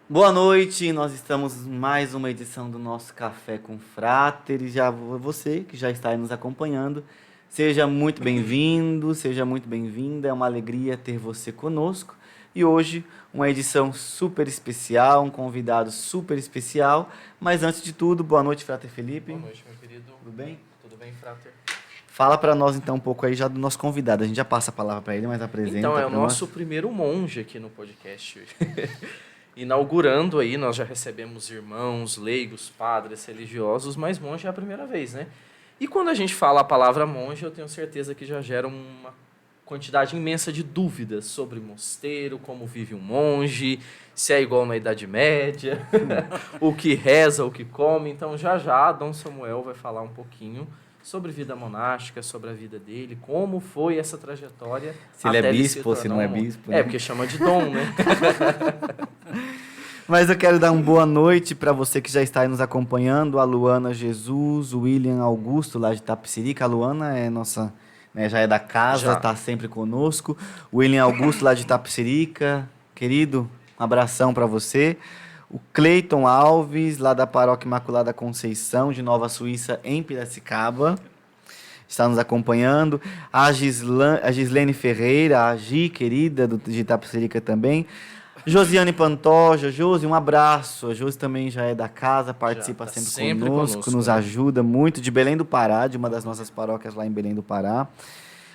Boa noite, nós estamos em mais uma edição do nosso Café com Frater e já você que já está aí nos acompanhando, seja muito bem-vindo, seja muito bem-vinda, é uma alegria ter você conosco e hoje uma edição super especial, um convidado super especial, mas antes de tudo, boa noite, Frater Felipe. Boa noite, meu querido. Tudo bem? Tudo bem, Frater? Fala para nós então um pouco aí já do nosso convidado, a gente já passa a palavra para ele, mas apresenta Então, é o para nós. nosso primeiro monge aqui no podcast. Inaugurando aí, nós já recebemos irmãos, leigos, padres, religiosos, mas monge é a primeira vez, né? E quando a gente fala a palavra monge, eu tenho certeza que já gera uma quantidade imensa de dúvidas sobre mosteiro, como vive um monge, se é igual na Idade Média, o que reza, o que come. Então, já Dom Samuel vai falar um pouquinho sobre vida monástica, sobre a vida dele, como foi essa trajetória Se ele é até bispo ou se tornar não é um monge. bispo, É, né? porque chama de dom, né? Mas eu quero dar uma boa noite para você que já está aí nos acompanhando, a Luana Jesus, o William Augusto, lá de Itapecerica. A Luana é nossa, né, já é da casa, Já. está sempre conosco. O William Augusto, lá de Itapecerica, querido, um abração para você. O Cleiton Alves, lá da Paróquia Imaculada Conceição, de Nova Suíça, em Piracicaba, está nos acompanhando. A Gislene Ferreira, a Gi, querida, de Itapecerica também. Josiane Pantoja, Josi, um abraço. A Josi também já é da casa, Já, participa tá sempre sempre conosco, conosco, nos né? ajuda muito, de Belém do Pará, de uma das nossas paróquias lá em Belém do Pará.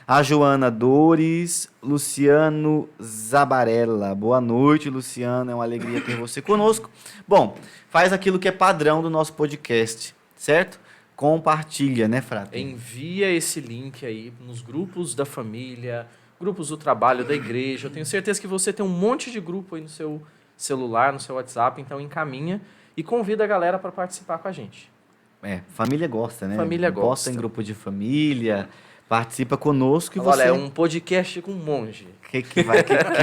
A Joana Dores, Luciano Zabarella. Boa noite, Luciano, é uma alegria ter você conosco. Bom, faz aquilo que é padrão do nosso podcast, certo? Compartilha, né, Frater? Envia esse link aí nos grupos da família, grupos do trabalho, da igreja. Eu tenho certeza que você tem um monte de grupo aí no seu celular, no seu WhatsApp, então encaminha e convida a galera para participar com a gente. É, família gosta, né? Família Posta em gosta. grupo de família, participa conosco e Fala, olha, é você. um podcast com um monge. Que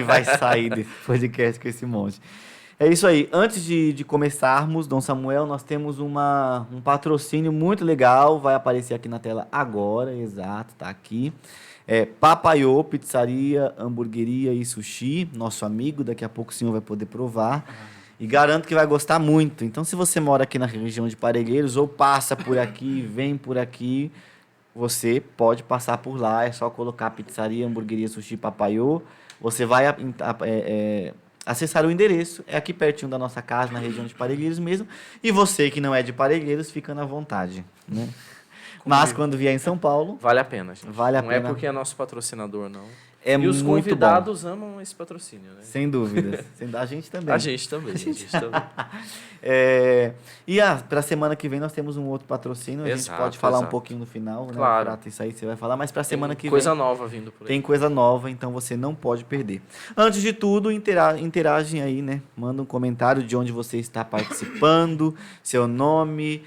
vai sair desse podcast com esse monte? É isso aí. Antes de começarmos, Dom Samuel, nós temos um patrocínio muito legal. Vai aparecer aqui na tela agora, exato, tá aqui. É Papaiô, Pizzaria, Hamburgueria e Sushi, nosso amigo. Daqui a pouco o senhor vai poder provar. E garanto que vai gostar muito. Então, se você mora aqui na região de Parelheiros ou passa por aqui, vem por aqui, você pode passar por lá, é só colocar pizzaria, hamburgueria, sushi, papaiô. Você vai acessar o endereço, é aqui pertinho da nossa casa, na região de Parelheiros mesmo. E você que não é de Parelheiros, fica na vontade, né? Mas quando vier em São Paulo, Vale a pena, gente. vale a Não é pena. porque é nosso patrocinador, não. É E os muito bom. convidados amam esse patrocínio, né? Sem dúvidas. A gente também. A gente também, a gente também. É, e para a semana que vem nós temos um outro patrocínio. A gente Exato, pode falar um exato. pouquinho no final, né? Claro. Prata, isso aí você vai falar, mas para a semana que Tem vem coisa nova vindo por aí. tem coisa nova, então você não pode perder. Antes de tudo, interagem aí, né? Manda um comentário de onde você está participando, seu nome,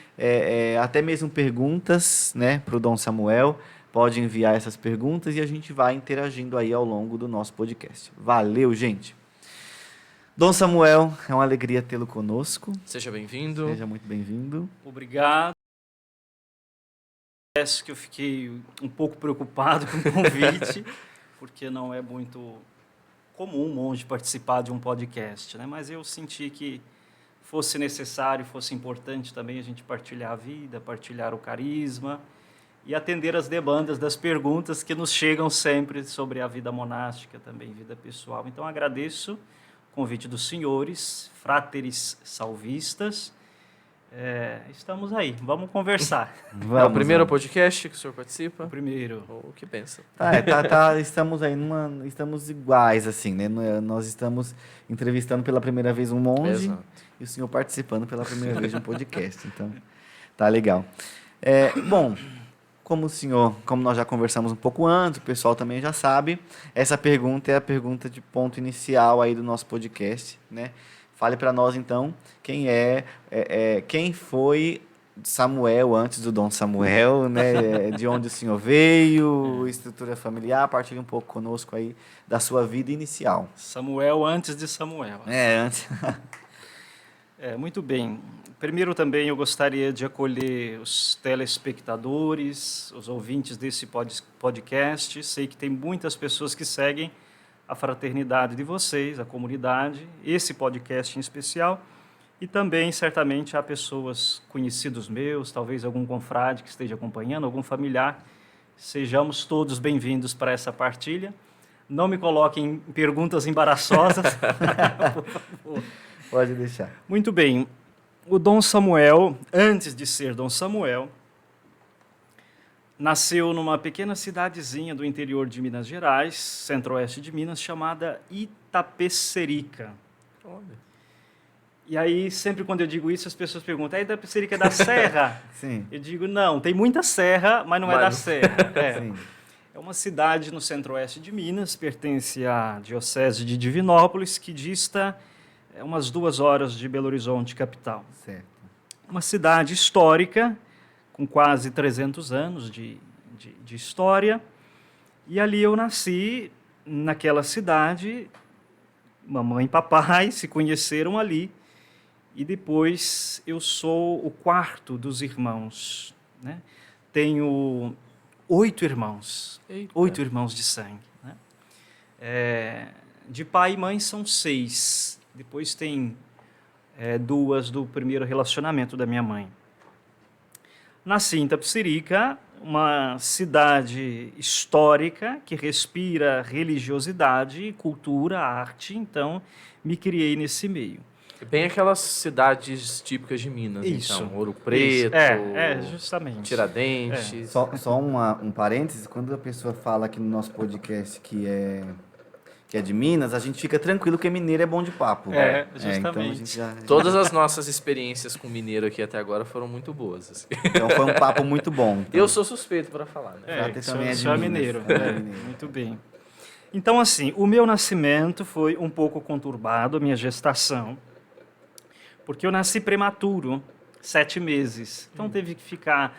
até mesmo perguntas, né? Para o Dom Samuel. Pode enviar essas perguntas e a gente vai interagindo aí ao longo do nosso podcast. Valeu, gente! Dom Samuel, é uma alegria tê-lo conosco. Seja bem-vindo. Seja muito bem-vindo. Obrigado. Confesso que eu fiquei um pouco preocupado com o convite, porque não é muito comum um monge participar de um podcast, né? Mas eu senti que fosse necessário, fosse importante também a gente partilhar a vida, partilhar o carisma e atender as demandas das perguntas que nos chegam sempre sobre a vida monástica, também vida pessoal. Então agradeço o convite dos senhores, fráteres salvistas. Estamos aí, vamos conversar. É o primeiro podcast que o senhor participa? O primeiro. O que pensa? Estamos aí estamos iguais, assim, né? Nós estamos entrevistando pela primeira vez um monge Exato. e o senhor participando pela primeira vez de um podcast. Então, tá legal. Bom, como nós já conversamos um pouco antes, o pessoal também já sabe, essa pergunta é a pergunta de ponto inicial aí do nosso podcast, né? Fale para nós, então, quem foi Samuel antes do Dom Samuel, né? De onde o senhor veio, estrutura familiar, partilhe um pouco conosco aí da sua vida inicial. Samuel antes de Samuel. Antes. Muito bem. Primeiro também eu gostaria de acolher os telespectadores, os ouvintes desse podcast. Sei que tem muitas pessoas que seguem a fraternidade de vocês, a comunidade, esse podcast em especial. E também, certamente, há pessoas, conhecidos meus, talvez algum confrade que esteja acompanhando, algum familiar. Sejamos todos bem-vindos para essa partilha. Não me coloquem em perguntas embaraçosas, por favor. Pode deixar. Muito bem. O Dom Samuel, antes de ser Dom Samuel, nasceu numa pequena cidadezinha do interior de Minas Gerais, centro-oeste de Minas, chamada Itapecerica. Olha. E aí, sempre quando eu digo isso, as pessoas perguntam, a Itapecerica é da serra? Sim. Eu digo, não, tem muita serra, mas não é da serra. Sim. É uma cidade no centro-oeste de Minas, pertence à diocese de Divinópolis, que dista umas 2 horas de Belo Horizonte, capital. Certo. Uma cidade histórica, com quase 300 anos de história. E ali eu nasci, naquela cidade, mamãe e papai se conheceram ali. E depois eu sou o 4º dos irmãos, né? Tenho 8 irmãos, Eita. 8 irmãos de sangue, né? De pai e mãe são 6. Depois tem 2 do primeiro relacionamento da minha mãe. Nasci em Itapecerica, uma cidade histórica que respira religiosidade, cultura, arte, então me criei nesse meio. Bem aquelas cidades típicas de Minas, Isso. então. Ouro Preto, justamente. Tiradentes. Só um parênteses, quando a pessoa fala aqui no nosso podcast que é de Minas, a gente fica tranquilo que mineiro é bom de papo. Justamente. Então a gente já... Todas as nossas experiências com mineiro aqui até agora foram muito boas. Assim. Então foi um papo muito bom. Então. Eu sou suspeito para falar, né? Frater também é de sou Minas. mineiro. É mineiro. Muito bem. Então, assim, o meu nascimento foi um pouco conturbado, a minha gestação, porque eu nasci prematuro, 7 meses. Então teve que ficar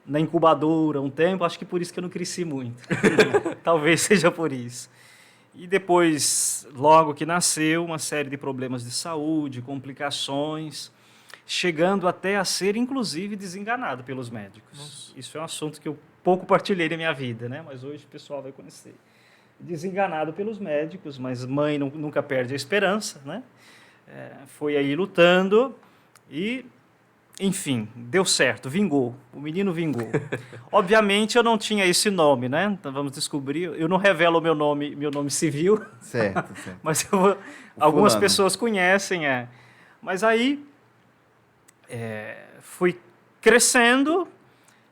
na incubadora um tempo, acho que por isso que eu não cresci muito. Talvez seja por isso. E depois, logo que nasceu, uma série de problemas de saúde, complicações, chegando até a ser, inclusive, desenganado pelos médicos. Nossa. Isso é um assunto que eu pouco partilhei na minha vida, né? Mas hoje o pessoal vai conhecer. Desenganado pelos médicos, mas mãe nunca perde a esperança, né? Foi aí lutando e, enfim, deu certo, vingou. O menino vingou. Obviamente eu não tinha esse nome, né? Então vamos descobrir. Eu não revelo o meu nome civil. Certo. Mas algumas pessoas conhecem. Mas aí fui crescendo,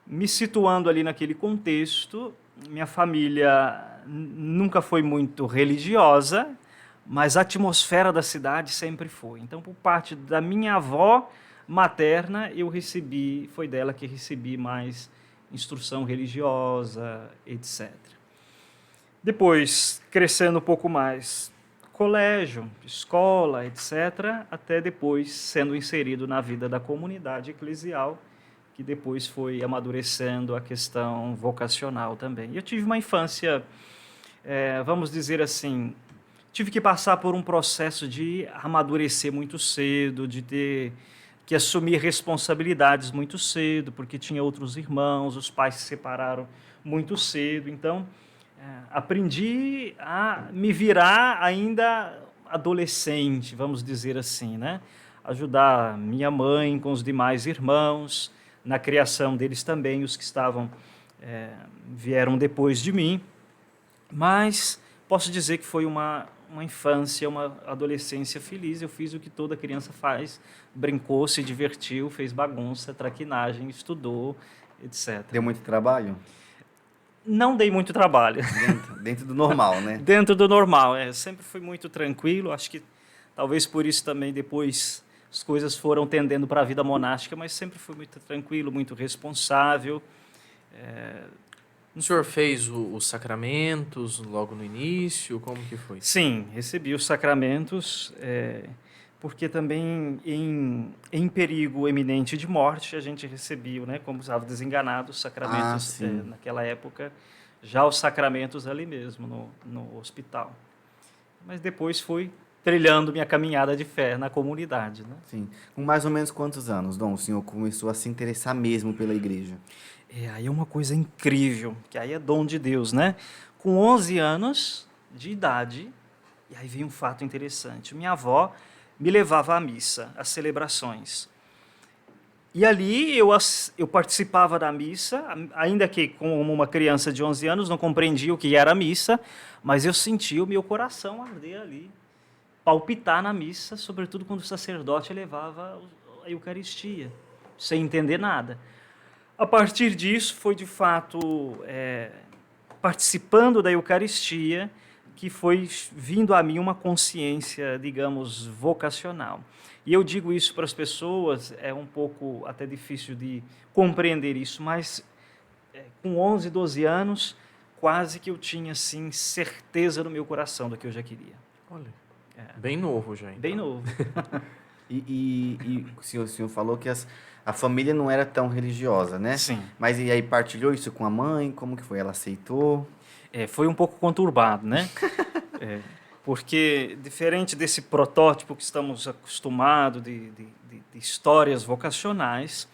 me situando ali naquele contexto. Minha família nunca foi muito religiosa, mas a atmosfera da cidade sempre foi. Então, por parte da minha avó materna, foi dela que recebi mais instrução religiosa, etc. Depois, crescendo um pouco mais, colégio, escola, etc., até depois sendo inserido na vida da comunidade eclesial, que depois foi amadurecendo a questão vocacional também. E eu tive uma infância, vamos dizer assim, tive que passar por um processo de amadurecer muito cedo, de ter que assumir responsabilidades muito cedo, porque tinha outros irmãos, os pais se separaram muito cedo. Então, aprendi a me virar ainda adolescente, vamos dizer assim, né? Ajudar minha mãe com os demais irmãos, na criação deles também, os que vieram depois de mim. Mas posso dizer que foi uma infância, uma adolescência feliz. Eu fiz o que toda criança faz, brincou, se divertiu, fez bagunça, traquinagem, estudou, etc. Deu muito trabalho? Não dei muito trabalho. Dentro do normal, né? Dentro do normal, sempre fui muito tranquilo, acho que talvez por isso também depois as coisas foram tendendo para a vida monástica, mas sempre fui muito tranquilo, muito responsável. O senhor fez os sacramentos logo no início? Como que foi? Sim, recebi os sacramentos, porque também em perigo eminente de morte a gente recebia, né, como estava desenganado, os sacramentos naquela época, já os sacramentos ali mesmo, no hospital. Mas depois fui trilhando minha caminhada de fé na comunidade, né? Sim. Com mais ou menos quantos anos, Dom, o senhor começou a se interessar mesmo pela igreja? Aí é uma coisa incrível, que aí é dom de Deus, né? Com 11 anos de idade, E aí veio um fato interessante. Minha avó me levava à missa, às celebrações. E ali eu participava da missa, ainda que como uma criança de 11 anos, não compreendia o que era a missa, mas eu sentia o meu coração arder ali, palpitar na missa, sobretudo quando o sacerdote levava a Eucaristia, sem entender nada. A partir disso, foi de fato participando da Eucaristia que foi vindo a mim uma consciência, digamos, vocacional. E eu digo isso para as pessoas, é um pouco até difícil de compreender isso, mas com 11, 12 anos, quase que eu tinha, assim, certeza no meu coração do que eu já queria. Olha, bem novo já, então. Bem novo. E o senhor falou que a família não era tão religiosa, né? Sim. Mas e aí partilhou isso com a mãe? Como que foi? Ela aceitou? Foi um pouco conturbado, né? Porque, diferente desse protótipo que estamos acostumados de histórias vocacionais,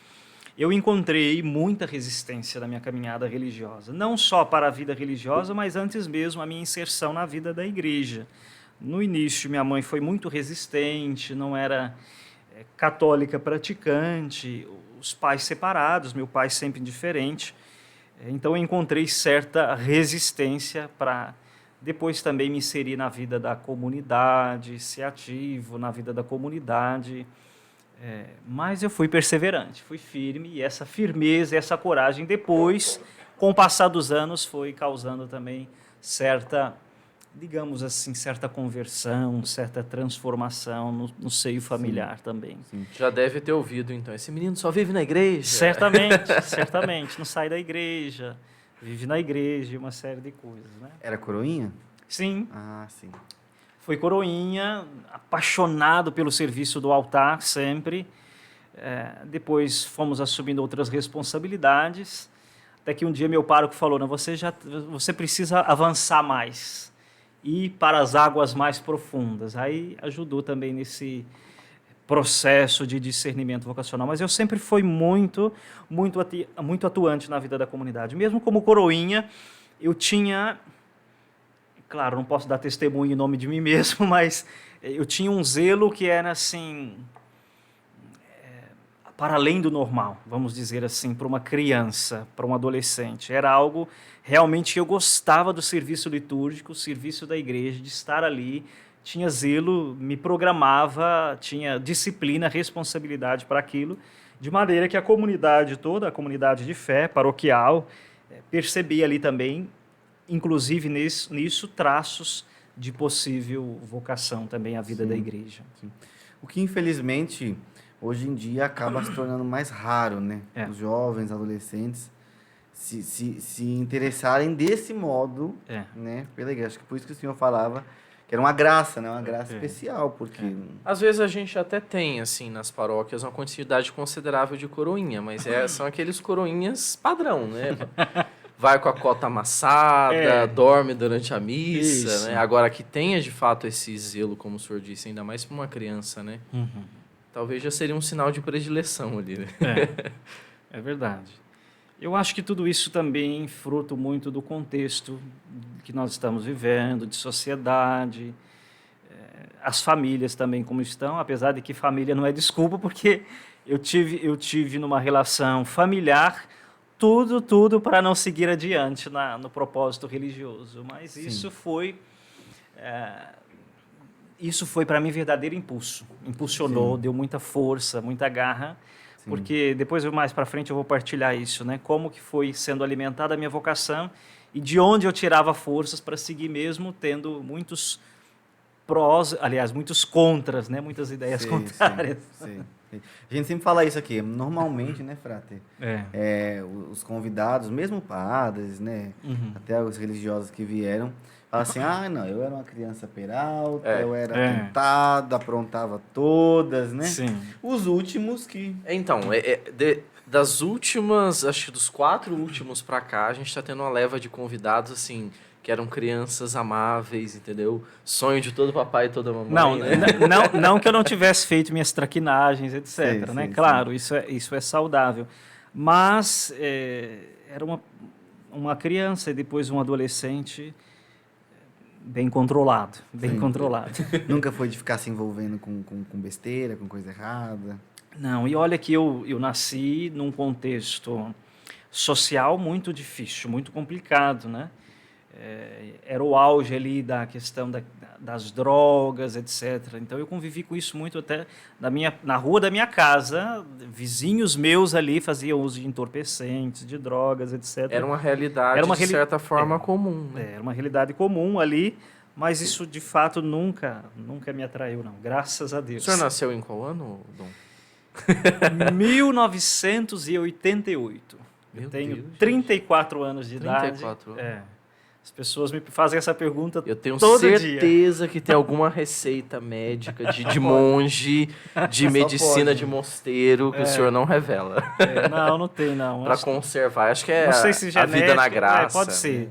eu encontrei muita resistência na minha caminhada religiosa. Não só para a vida religiosa, mas antes mesmo a minha inserção na vida da igreja. No início, minha mãe foi muito resistente, não era católica praticante, os pais separados, meu pai sempre indiferente. Então, eu encontrei certa resistência para depois também me inserir na vida da comunidade, ser ativo na vida da comunidade. Mas eu fui perseverante, fui firme, e essa firmeza, essa coragem, depois, com o passar dos anos, foi causando também certa, digamos assim, certa conversão, certa transformação no seio familiar também. Sim. Já deve ter ouvido, então, esse menino só vive na igreja. Certamente, certamente, não sai da igreja, vive na igreja, uma série de coisas, né? Era coroinha? Sim. Ah, sim. Fui coroinha, apaixonado pelo serviço do altar sempre. Depois fomos assumindo outras responsabilidades, até que um dia meu pároco falou, não, você precisa avançar mais, ir para as águas mais profundas. Aí ajudou também nesse processo de discernimento vocacional, mas eu sempre fui muito atuante na vida da comunidade. Mesmo como coroinha, eu tinha, claro, não posso dar testemunho em nome de mim mesmo, mas eu tinha um zelo que era assim, para além do normal, vamos dizer assim, para uma criança, para um adolescente. Era algo realmente que eu gostava do serviço litúrgico, o serviço da igreja, de estar ali, tinha zelo, me programava, tinha disciplina, responsabilidade para aquilo, de maneira que a comunidade toda, a comunidade de fé paroquial, percebia ali também, inclusive nisso, traços de possível vocação também à vida da igreja. Sim. O que, infelizmente, hoje em dia acaba se tornando mais raro, né? Os jovens, adolescentes se interessarem desse modo, né, pela igreja. Acho que por isso que o senhor falava que era uma graça, né? Uma graça especial, porque... Às vezes a gente até tem, assim, nas paróquias, uma quantidade considerável de coroinha, mas são aqueles coroinhas padrão, né? Vai com a cota amassada, dorme durante a missa, né? Agora, que tenha, de fato, esse zelo, como o senhor disse, ainda mais para uma criança, né? Uhum. Talvez já seria um sinal de predileção ali, né? É verdade. Eu acho que tudo isso também fruto muito do contexto que nós estamos vivendo, de sociedade, as famílias também como estão, apesar de que família não é desculpa, porque eu tive numa relação familiar tudo para não seguir adiante no propósito religioso, mas isso foi para mim verdadeiro impulso, impulsionou, deu muita força, muita garra. Porque depois, mais para frente, eu vou partilhar isso, né? Como que foi sendo alimentada a minha vocação e de onde eu tirava forças para seguir mesmo tendo muitos prós, aliás, muitos contras, né? Muitas ideias contrárias. Sim. A gente sempre fala isso aqui, normalmente, né, Frater? Os convidados, mesmo padres, né? Até os religiosos que vieram, falam assim, não, eu era uma criança peralta, eu era tentado, aprontava todas, né? Sim. Os últimos que... Então, das últimas, acho que dos 4 últimos pra cá, a gente tá tendo uma leva de convidados, assim, que eram crianças amáveis, entendeu? Sonho de todo papai e toda mamãe, não que eu não tivesse feito minhas traquinagens, etc, sim, né? Sim. Claro, isso é saudável. Mas era uma criança e depois um adolescente bem controlado, bem Sim. controlado. Nunca foi de ficar se envolvendo com besteira, com coisa errada? Não, e olha que eu nasci num contexto social muito difícil, muito complicado, né? Era o auge ali da questão das drogas, etc. Então eu convivi com isso muito até na rua da minha casa, vizinhos meus ali faziam uso de entorpecentes, de drogas, etc. Era uma realidade, de certa forma, comum. Né? Era uma realidade comum ali, mas isso de fato nunca me atraiu, não. Graças a Deus. O senhor nasceu em qual ano, Dom? 1988. Eu tenho Deus, 34 anos de idade. 34 anos. As pessoas me fazem essa pergunta Eu tenho todo certeza que tem alguma receita médica de monge, de medicina de mosteiro, que o senhor não revela. Não tem, não. Para conservar. Acho que é não sei se a vida na genética, graça. pode ser.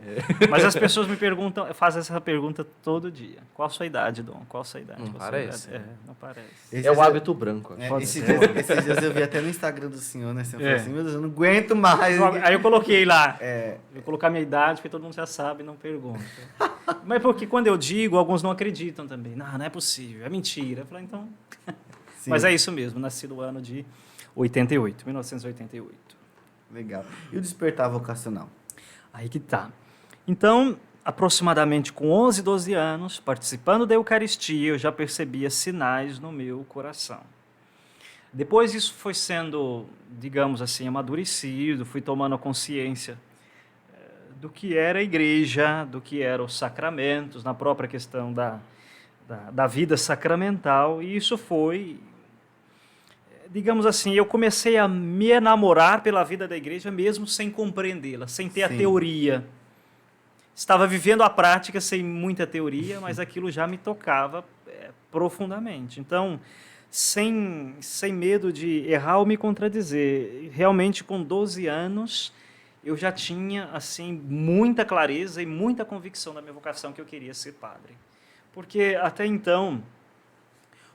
Mas as pessoas me perguntam, fazem essa pergunta todo dia. Qual a sua idade, Dom? Qual a sua idade? Não Qual a sua parece. idade? Não parece. É o hábito branco. Esses dias eu vi até no Instagram do senhor, né? Você falou assim, meu Deus, eu não aguento mais. Aí eu coloquei lá, eu colocar minha idade, porque todo mundo já sabe, não pergunta. Mas porque quando eu digo, alguns não acreditam também. Não é possível, é mentira. Eu falo, então... Sim. Mas é isso mesmo, nasci no ano de 1988. Legal. E o despertar vocacional? Aí que tá. Então, aproximadamente com 11, 12 anos, participando da Eucaristia, eu já percebia sinais no meu coração. Depois isso foi sendo, digamos assim, amadurecido, fui tomando a consciência do que era a igreja, do que eram os sacramentos, na própria questão da vida sacramental, e isso foi, digamos assim, eu comecei a me enamorar pela vida da igreja mesmo sem compreendê-la, sem ter a teoria. Estava vivendo a prática sem muita teoria, mas aquilo já me tocava profundamente. Então, sem medo de errar ou me contradizer, realmente com 12 anos... eu já tinha assim muita clareza e muita convicção da minha vocação que eu queria ser padre. Porque até então,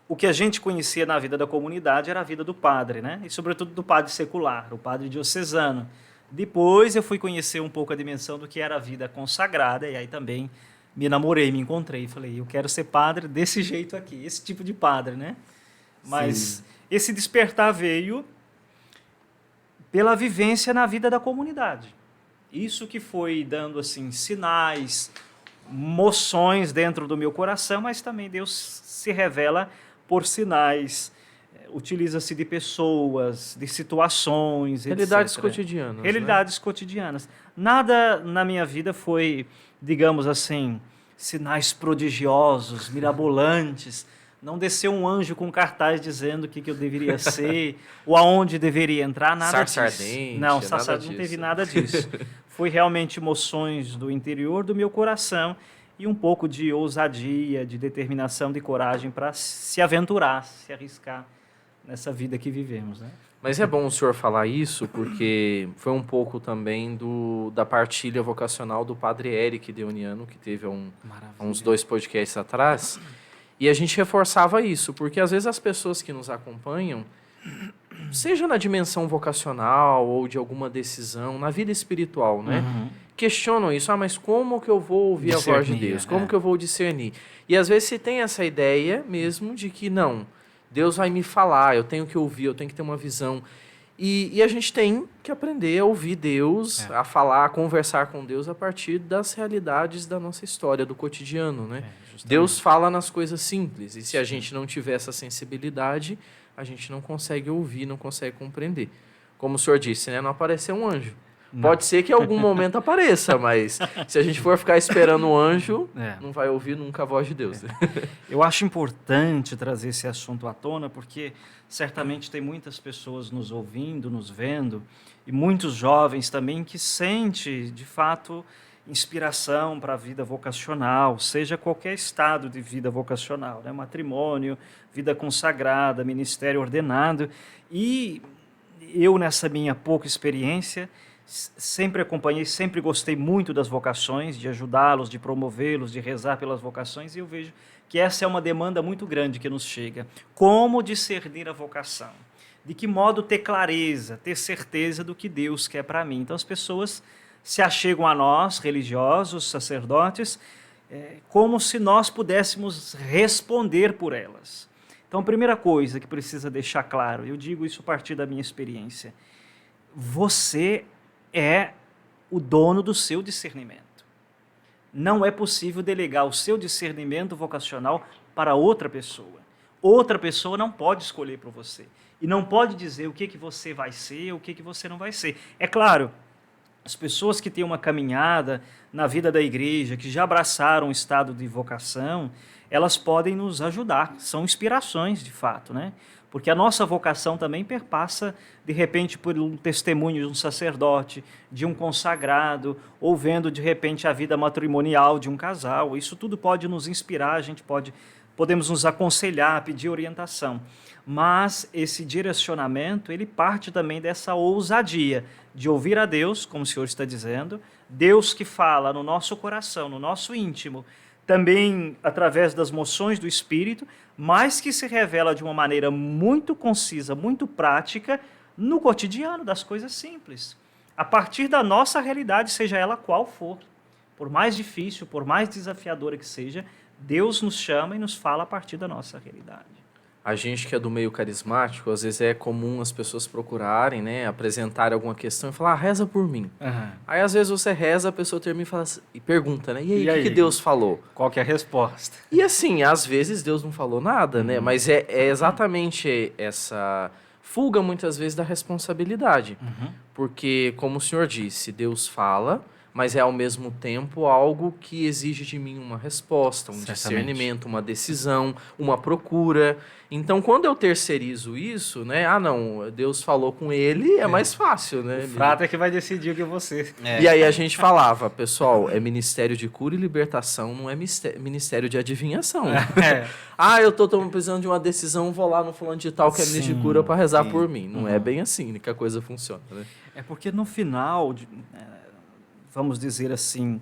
o que a gente conhecia na vida da comunidade era a vida do padre, né? E sobretudo do padre secular, o padre diocesano. Depois eu fui conhecer um pouco a dimensão do que era a vida consagrada e aí também me namorei, me encontrei, falei, eu quero ser padre desse jeito aqui, esse tipo de padre, né? Mas esse despertar veio pela vivência na vida da comunidade. Isso que foi dando assim sinais, moções dentro do meu coração, mas também Deus se revela por sinais. Utiliza-se de pessoas, de situações, Realidades etc. cotidianas. Realidades cotidianas. Nada na minha vida foi, digamos assim, sinais prodigiosos, mirabolantes. Não desceu um anjo com cartaz dizendo o que eu deveria ser, ou aonde deveria entrar, nada disso. Ardente, não, não teve nada disso. Foi realmente emoções do interior do meu coração e um pouco de ousadia, de determinação, de coragem para se aventurar, se arriscar nessa vida que vivemos, né? Mas é bom o senhor falar isso, porque foi um pouco também da partilha vocacional do padre Eric Deoniano, que teve há uns 2 podcasts atrás. E a gente reforçava isso, porque às vezes as pessoas que nos acompanham, seja na dimensão vocacional ou de alguma decisão, na vida espiritual, né? Questionam isso. Mas como que eu vou ouvir a voz de Deus? Como que eu vou discernir? E às vezes se tem essa ideia mesmo de que não, Deus vai me falar, eu tenho que ouvir, eu tenho que ter uma visão. E a gente tem que aprender a ouvir Deus, a falar, a conversar com Deus a partir das realidades da nossa história, do cotidiano, né? Deus fala nas coisas simples, e se a gente não tiver essa sensibilidade, a gente não consegue ouvir, não consegue compreender. Como o senhor disse, né? Não apareceu um anjo. Não. Pode ser que em algum momento apareça, mas se a gente for ficar esperando o anjo, não vai ouvir nunca a voz de Deus. Eu acho importante trazer esse assunto à tona, porque certamente tem muitas pessoas nos ouvindo, nos vendo, e muitos jovens também que sentem, de fato, inspiração para a vida vocacional, seja qualquer estado de vida vocacional, né? Matrimônio, vida consagrada, ministério ordenado. E eu, nessa minha pouca experiência, sempre acompanhei, sempre gostei muito das vocações, de ajudá-los, de promovê-los, de rezar pelas vocações, e eu vejo que essa é uma demanda muito grande que nos chega. Como discernir a vocação? De que modo ter clareza, ter certeza do que Deus quer para mim? Então as pessoas se achegam a nós, religiosos, sacerdotes, como se nós pudéssemos responder por elas. Então, a primeira coisa que precisa deixar claro, eu digo isso a partir da minha experiência, você é o dono do seu discernimento. Não é possível delegar o seu discernimento vocacional para outra pessoa. Outra pessoa não pode escolher por você. E não pode dizer o que você vai ser, o que você não vai ser. É claro, as pessoas que têm uma caminhada na vida da igreja, que já abraçaram o estado de vocação, elas podem nos ajudar. São inspirações, de fato, né? Porque a nossa vocação também perpassa, de repente, por um testemunho de um sacerdote, de um consagrado, ou vendo, de repente, a vida matrimonial de um casal. Isso tudo pode nos inspirar, a gente podemos nos aconselhar, pedir orientação. Mas esse direcionamento, ele parte também dessa ousadia de ouvir a Deus, como o Senhor está dizendo, Deus que fala no nosso coração, no nosso íntimo, também através das moções do Espírito, mas que se revela de uma maneira muito concisa, muito prática, no cotidiano das coisas simples. A partir da nossa realidade, seja ela qual for, por mais difícil, por mais desafiadora que seja, Deus nos chama e nos fala a partir da nossa realidade. A gente que é do meio carismático, às vezes é comum as pessoas procurarem, né, apresentarem alguma questão e falar, reza por mim. Uhum. Aí às vezes você reza, a pessoa termina e, fala, e pergunta, né, e aí, o que Deus falou? Qual que é a resposta? E assim, às vezes Deus não falou nada, né, mas é exatamente essa fuga muitas vezes da responsabilidade. Porque, como o senhor disse, Deus fala, mas é ao mesmo tempo algo que exige de mim uma resposta, um discernimento, uma decisão, uma procura. Então, quando eu terceirizo isso, né? Ah, não, Deus falou com ele, é mais fácil, né? O frato é que vai decidir o que você... E aí a gente falava, pessoal, é ministério de cura e libertação, não é ministério de adivinhação. Ah, eu tô precisando de uma decisão, vou lá no fulano de tal que é ministro de cura para rezar por mim. Não é bem assim que a coisa funciona, né? É porque no final... vamos dizer assim,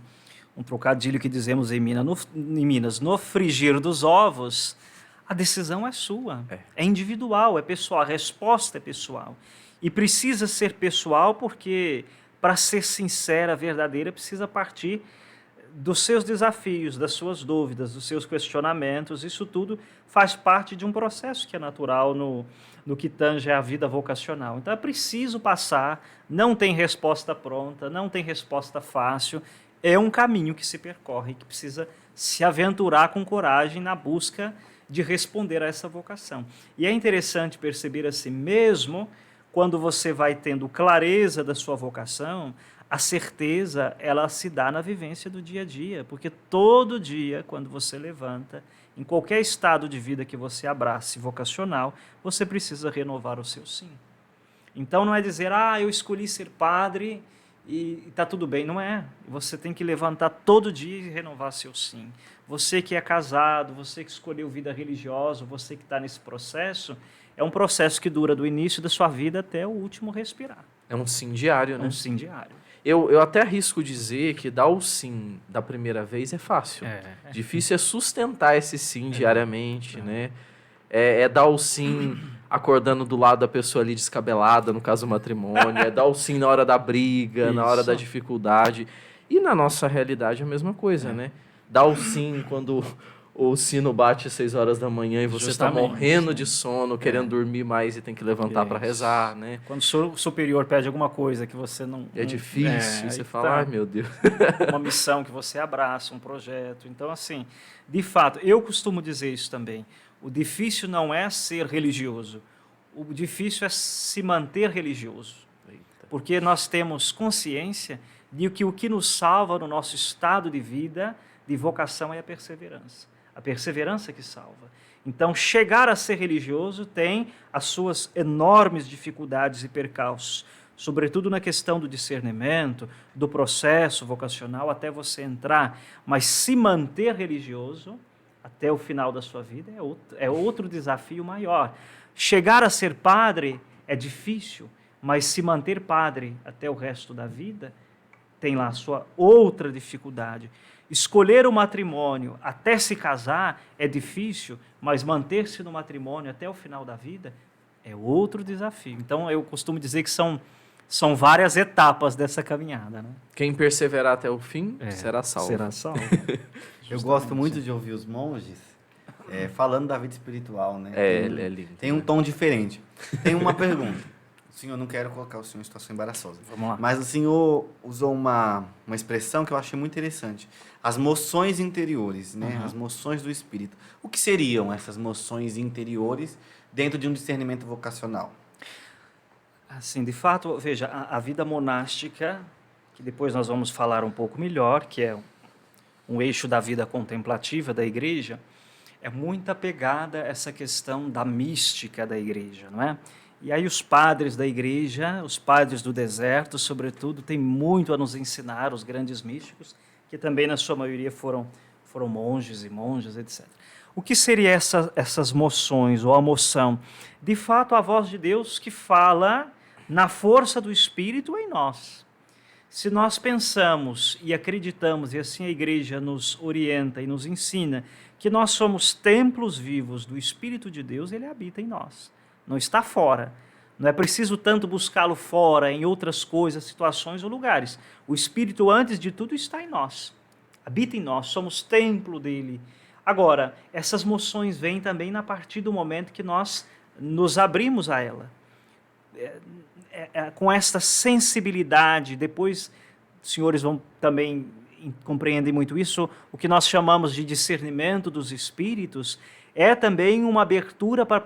um trocadilho que dizemos em Minas, no frigir dos ovos, a decisão é sua, é individual, é pessoal, a resposta é pessoal. E precisa ser pessoal porque, para ser sincera, verdadeira, precisa partir dos seus desafios, das suas dúvidas, dos seus questionamentos. Isso tudo faz parte de um processo que é natural no que tange a vida vocacional. Então é preciso passar, não tem resposta pronta, não tem resposta fácil, é um caminho que se percorre, que precisa se aventurar com coragem na busca de responder a essa vocação. E é interessante perceber assim, mesmo quando você vai tendo clareza da sua vocação, a certeza ela se dá na vivência do dia a dia, porque todo dia, quando você levanta, em qualquer estado de vida que você abrace vocacional, você precisa renovar o seu sim. Então não é dizer, eu escolhi ser padre e está tudo bem. Não é. Você tem que levantar todo dia e renovar seu sim. Você que é casado, você que escolheu vida religiosa, você que está nesse processo, é um processo que dura do início da sua vida até o último respirar. É um sim diário, né? É um sim diário. Eu até arrisco dizer que dar o sim da primeira vez é fácil. Difícil é sustentar esse sim diariamente, né? É dar o sim acordando do lado da pessoa ali descabelada, no caso do matrimônio. É dar o sim na hora da briga, na hora da dificuldade. E na nossa realidade é a mesma coisa, né? Dar o sim quando o sino bate às 6 horas da manhã e você está morrendo de sono, querendo dormir mais e tem que levantar para rezar, né? Quando o superior pede alguma coisa que você não... É difícil, você fala, ai meu Deus. Uma missão que você abraça, um projeto. Então, assim, de fato, eu costumo dizer isso também. O difícil não é ser religioso. O difícil é se manter religioso. Porque nós temos consciência de que o que nos salva no nosso estado de vida, de vocação, é a perseverança. A perseverança que salva. Então, chegar a ser religioso tem as suas enormes dificuldades e percalços, sobretudo na questão do discernimento, do processo vocacional, até você entrar. Mas se manter religioso até o final da sua vida é outro desafio maior. Chegar a ser padre é difícil, mas se manter padre até o resto da vida tem lá a sua outra dificuldade. Escolher o matrimônio até se casar é difícil, mas manter-se no matrimônio até o final da vida é outro desafio. Então, eu costumo dizer que são são várias etapas dessa caminhada, né? Quem perseverar até o fim será salvo. Será salvo. Eu gosto muito de ouvir os monges falando da vida espiritual, né? Ele é lindo. Tem um tom diferente. Tem uma pergunta. O senhor, não quero colocar o senhor em situação embaraçosa. Vamos lá. Mas o senhor usou uma expressão que eu achei muito interessante. As moções interiores, né? As moções do espírito. O que seriam essas moções interiores dentro de um discernimento vocacional? Assim, de fato, veja, a vida monástica, que depois nós vamos falar um pouco melhor, que é um eixo da vida contemplativa da igreja, é muito apegada a essa questão da mística da igreja, não é? E aí os padres da igreja, os padres do deserto, sobretudo, têm muito a nos ensinar, os grandes místicos, que também, na sua maioria, foram monges e monjas, etc. O que seria essas moções, ou a moção? De fato, a voz de Deus que fala na força do Espírito em nós. Se nós pensamos e acreditamos, e assim a igreja nos orienta e nos ensina, que nós somos templos vivos do Espírito de Deus, ele habita em nós. Não está fora. Não é preciso tanto buscá-lo fora, em outras coisas, situações ou lugares. O Espírito, antes de tudo, está em nós. Habita em nós, somos templo dele. Agora, essas moções vêm também a partir do momento que nós nos abrimos a ela. Com esta sensibilidade, depois os senhores vão também compreender muito isso, o que nós chamamos de discernimento dos espíritos, é também uma abertura para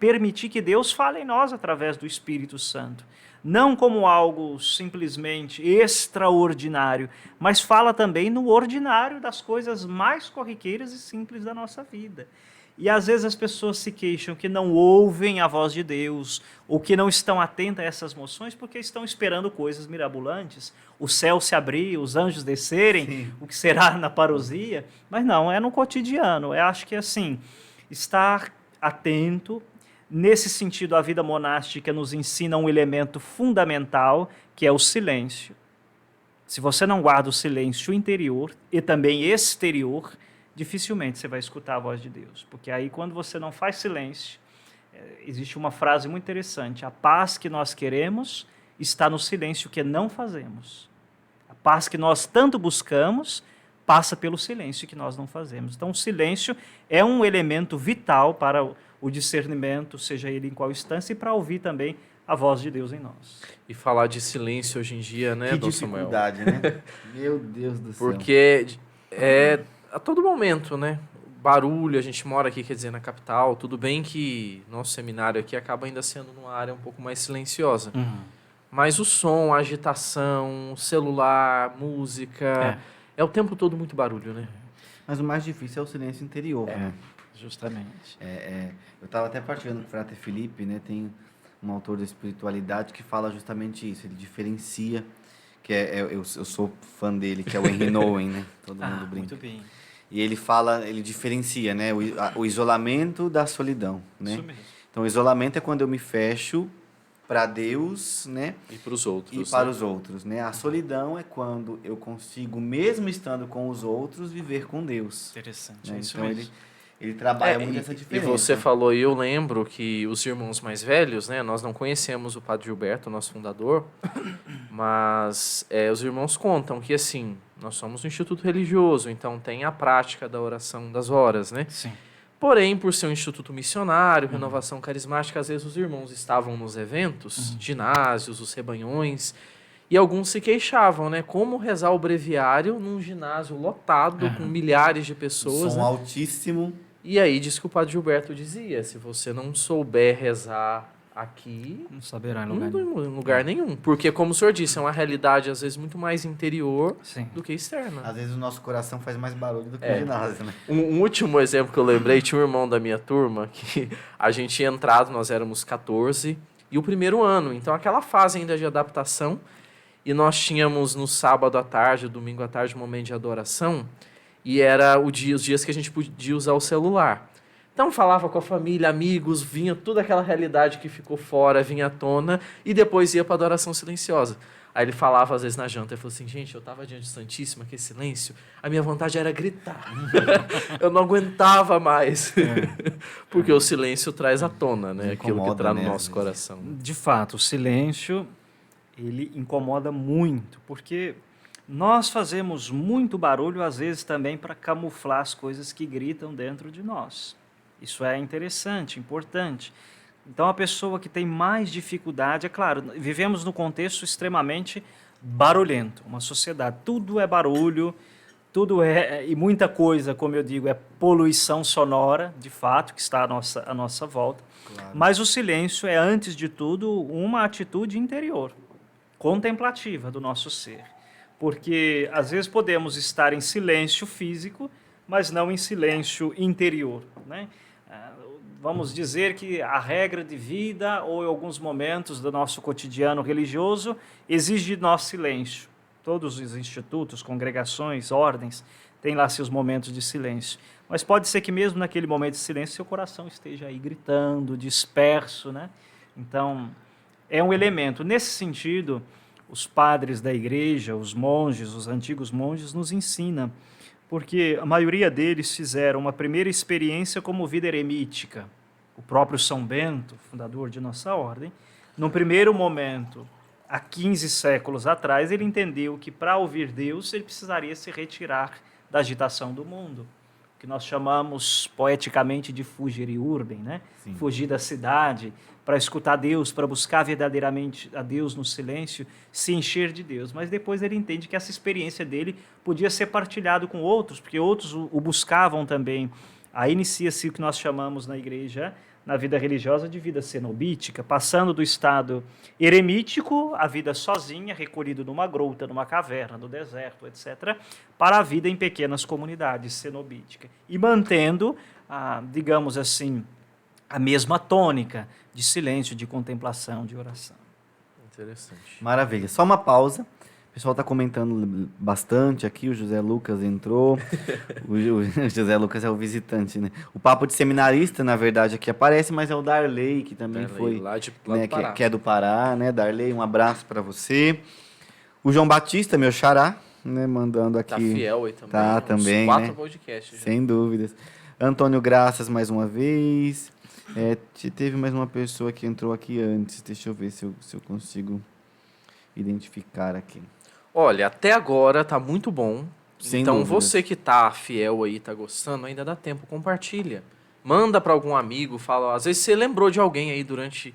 permitir que Deus fale em nós através do Espírito Santo. Não como algo simplesmente extraordinário, mas fala também no ordinário das coisas mais corriqueiras e simples da nossa vida. E às vezes as pessoas se queixam que não ouvem a voz de Deus, ou que não estão atentas a essas moções, porque estão esperando coisas mirabolantes, o céu se abrir, os anjos descerem, sim, o que será na parousia. Mas não, é no cotidiano. Eu acho que assim, estar atento. Nesse sentido, a vida monástica nos ensina um elemento fundamental, que é o silêncio. Se você não guarda o silêncio interior e também exterior, dificilmente você vai escutar a voz de Deus. Porque aí, quando você não faz silêncio, existe uma frase muito interessante: a paz que nós queremos está no silêncio que não fazemos. A paz que nós tanto buscamos passa pelo silêncio que nós não fazemos. Então, o silêncio é um elemento vital para o discernimento, seja ele em qual instância, e para ouvir também a voz de Deus em nós. E falar de silêncio hoje em dia, né, Dom Samuel? Que dificuldade, né? Meu Deus do céu. Porque a todo momento, né? Barulho, a gente mora aqui, quer dizer, na capital. Tudo bem que nosso seminário aqui acaba ainda sendo numa área um pouco mais silenciosa. Uhum. Mas o som, a agitação, o celular, música, é o tempo todo muito barulho, né? Mas o mais difícil é o silêncio interior, né? Justamente. Eu estava até partilhando com o Frate Felipe, né? Tem um autor da espiritualidade que fala justamente isso. Ele diferencia, que eu sou fã dele, que é o Henry Nouwen, né? Todo mundo brinca. Muito bem. E ele diferencia, né? O isolamento da solidão, né? Isso mesmo. Então, o isolamento é quando eu me fecho para Deus, né? E para os outros. E para os outros, né? A solidão é quando eu consigo, mesmo estando com os outros, viver com Deus. Interessante, Né? isso Então, mesmo. ele trabalha muito essa diferença. E você falou, e eu lembro que os irmãos mais velhos, né? Nós não conhecemos o Padre Gilberto, nosso fundador, mas os irmãos contam que, assim, nós somos um instituto religioso, então tem a prática da oração das horas, né? Sim. Porém, por ser um instituto missionário, renovação carismática, às vezes os irmãos estavam nos eventos, ginásios, os rebanhões, e alguns se queixavam, né? Como rezar o breviário num ginásio lotado, com milhares de pessoas. Som né? altíssimo. E aí, diz que o Padre Gilberto dizia, se você não souber rezar aqui, Não saberá em lugar nenhum. Porque, como o senhor disse, é uma realidade, às vezes, muito mais interior Sim. do que externa. Às vezes o nosso coração faz mais barulho do que o ginásio, né? Um último exemplo que eu lembrei, tinha um irmão da minha turma, que a gente tinha entrado, nós éramos 14, e o primeiro ano, então aquela fase ainda de adaptação, e nós tínhamos no sábado à tarde, domingo à tarde, um momento de adoração, e era os dias que a gente podia usar o celular. Então falava com a família, amigos, vinha toda aquela realidade que ficou fora, vinha à tona, e depois ia para a adoração silenciosa. Aí ele falava às vezes na janta, ele falou assim, gente, eu estava diante do Santíssimo, aquele silêncio, a minha vontade era gritar. Eu não aguentava mais. Porque o silêncio traz à tona, né? Aquilo que está no nosso coração. De fato, o silêncio, ele incomoda muito, porque nós fazemos muito barulho, às vezes, também para camuflar as coisas que gritam dentro de nós. Isso é interessante, importante. Então, a pessoa que tem mais dificuldade, é claro, vivemos num contexto extremamente barulhento, uma sociedade, tudo é barulho, tudo é, e muita coisa, como eu digo, é poluição sonora, de fato, que está à nossa volta. Claro. Mas o silêncio é, antes de tudo, uma atitude interior, contemplativa do nosso ser. Porque, às vezes, podemos estar em silêncio físico, mas não em silêncio interior, né? Vamos dizer que a regra de vida, ou em alguns momentos do nosso cotidiano religioso, exige de nós silêncio. Todos os institutos, congregações, ordens, têm lá seus momentos de silêncio. Mas pode ser que mesmo naquele momento de silêncio, seu coração esteja aí gritando, disperso, né? Então, é um elemento. Nesse sentido, os padres da igreja, os monges, os antigos monges, nos ensinam, porque a maioria deles fizeram uma primeira experiência como vida eremítica. O próprio São Bento, fundador de nossa ordem, num primeiro momento, há 15 séculos atrás, ele entendeu que para ouvir Deus ele precisaria se retirar da agitação do mundo, que nós chamamos poeticamente de fugere urbem, né? Sim. Fugir da cidade, para escutar Deus, para buscar verdadeiramente a Deus no silêncio, se encher de Deus. Mas depois ele entende que essa experiência dele podia ser partilhada com outros, porque outros o buscavam também. Aí inicia-se o que nós chamamos na igreja, na vida religiosa, de vida cenobítica, passando do estado eremítico, a vida sozinha, recolhido numa gruta, numa caverna, no deserto, etc., para a vida em pequenas comunidades cenobítica. E mantendo, digamos assim, a mesma tônica de silêncio, de contemplação, de oração. Interessante. Maravilha. Só uma pausa. O pessoal está comentando bastante aqui. O José Lucas entrou. o José Lucas é o visitante, né? O papo de seminarista, na verdade, aqui aparece, mas é o Darley, que também foi, lá né, do Pará. que é do Pará, né? Darley, um abraço para você. O João Batista, meu xará, né? Mandando aqui. Tá fiel aí também. Tá, uns também, 4 né? podcasts. Sem dúvidas. Antônio Graças, mais uma vez. Teve mais uma pessoa que entrou aqui antes. Deixa eu ver se eu consigo identificar aqui. Olha, até agora tá muito bom. Sem então dúvidas. você que tá fiel aí, tá gostando, ainda dá tempo, compartilha. Manda para algum amigo, fala, às vezes você lembrou de alguém aí durante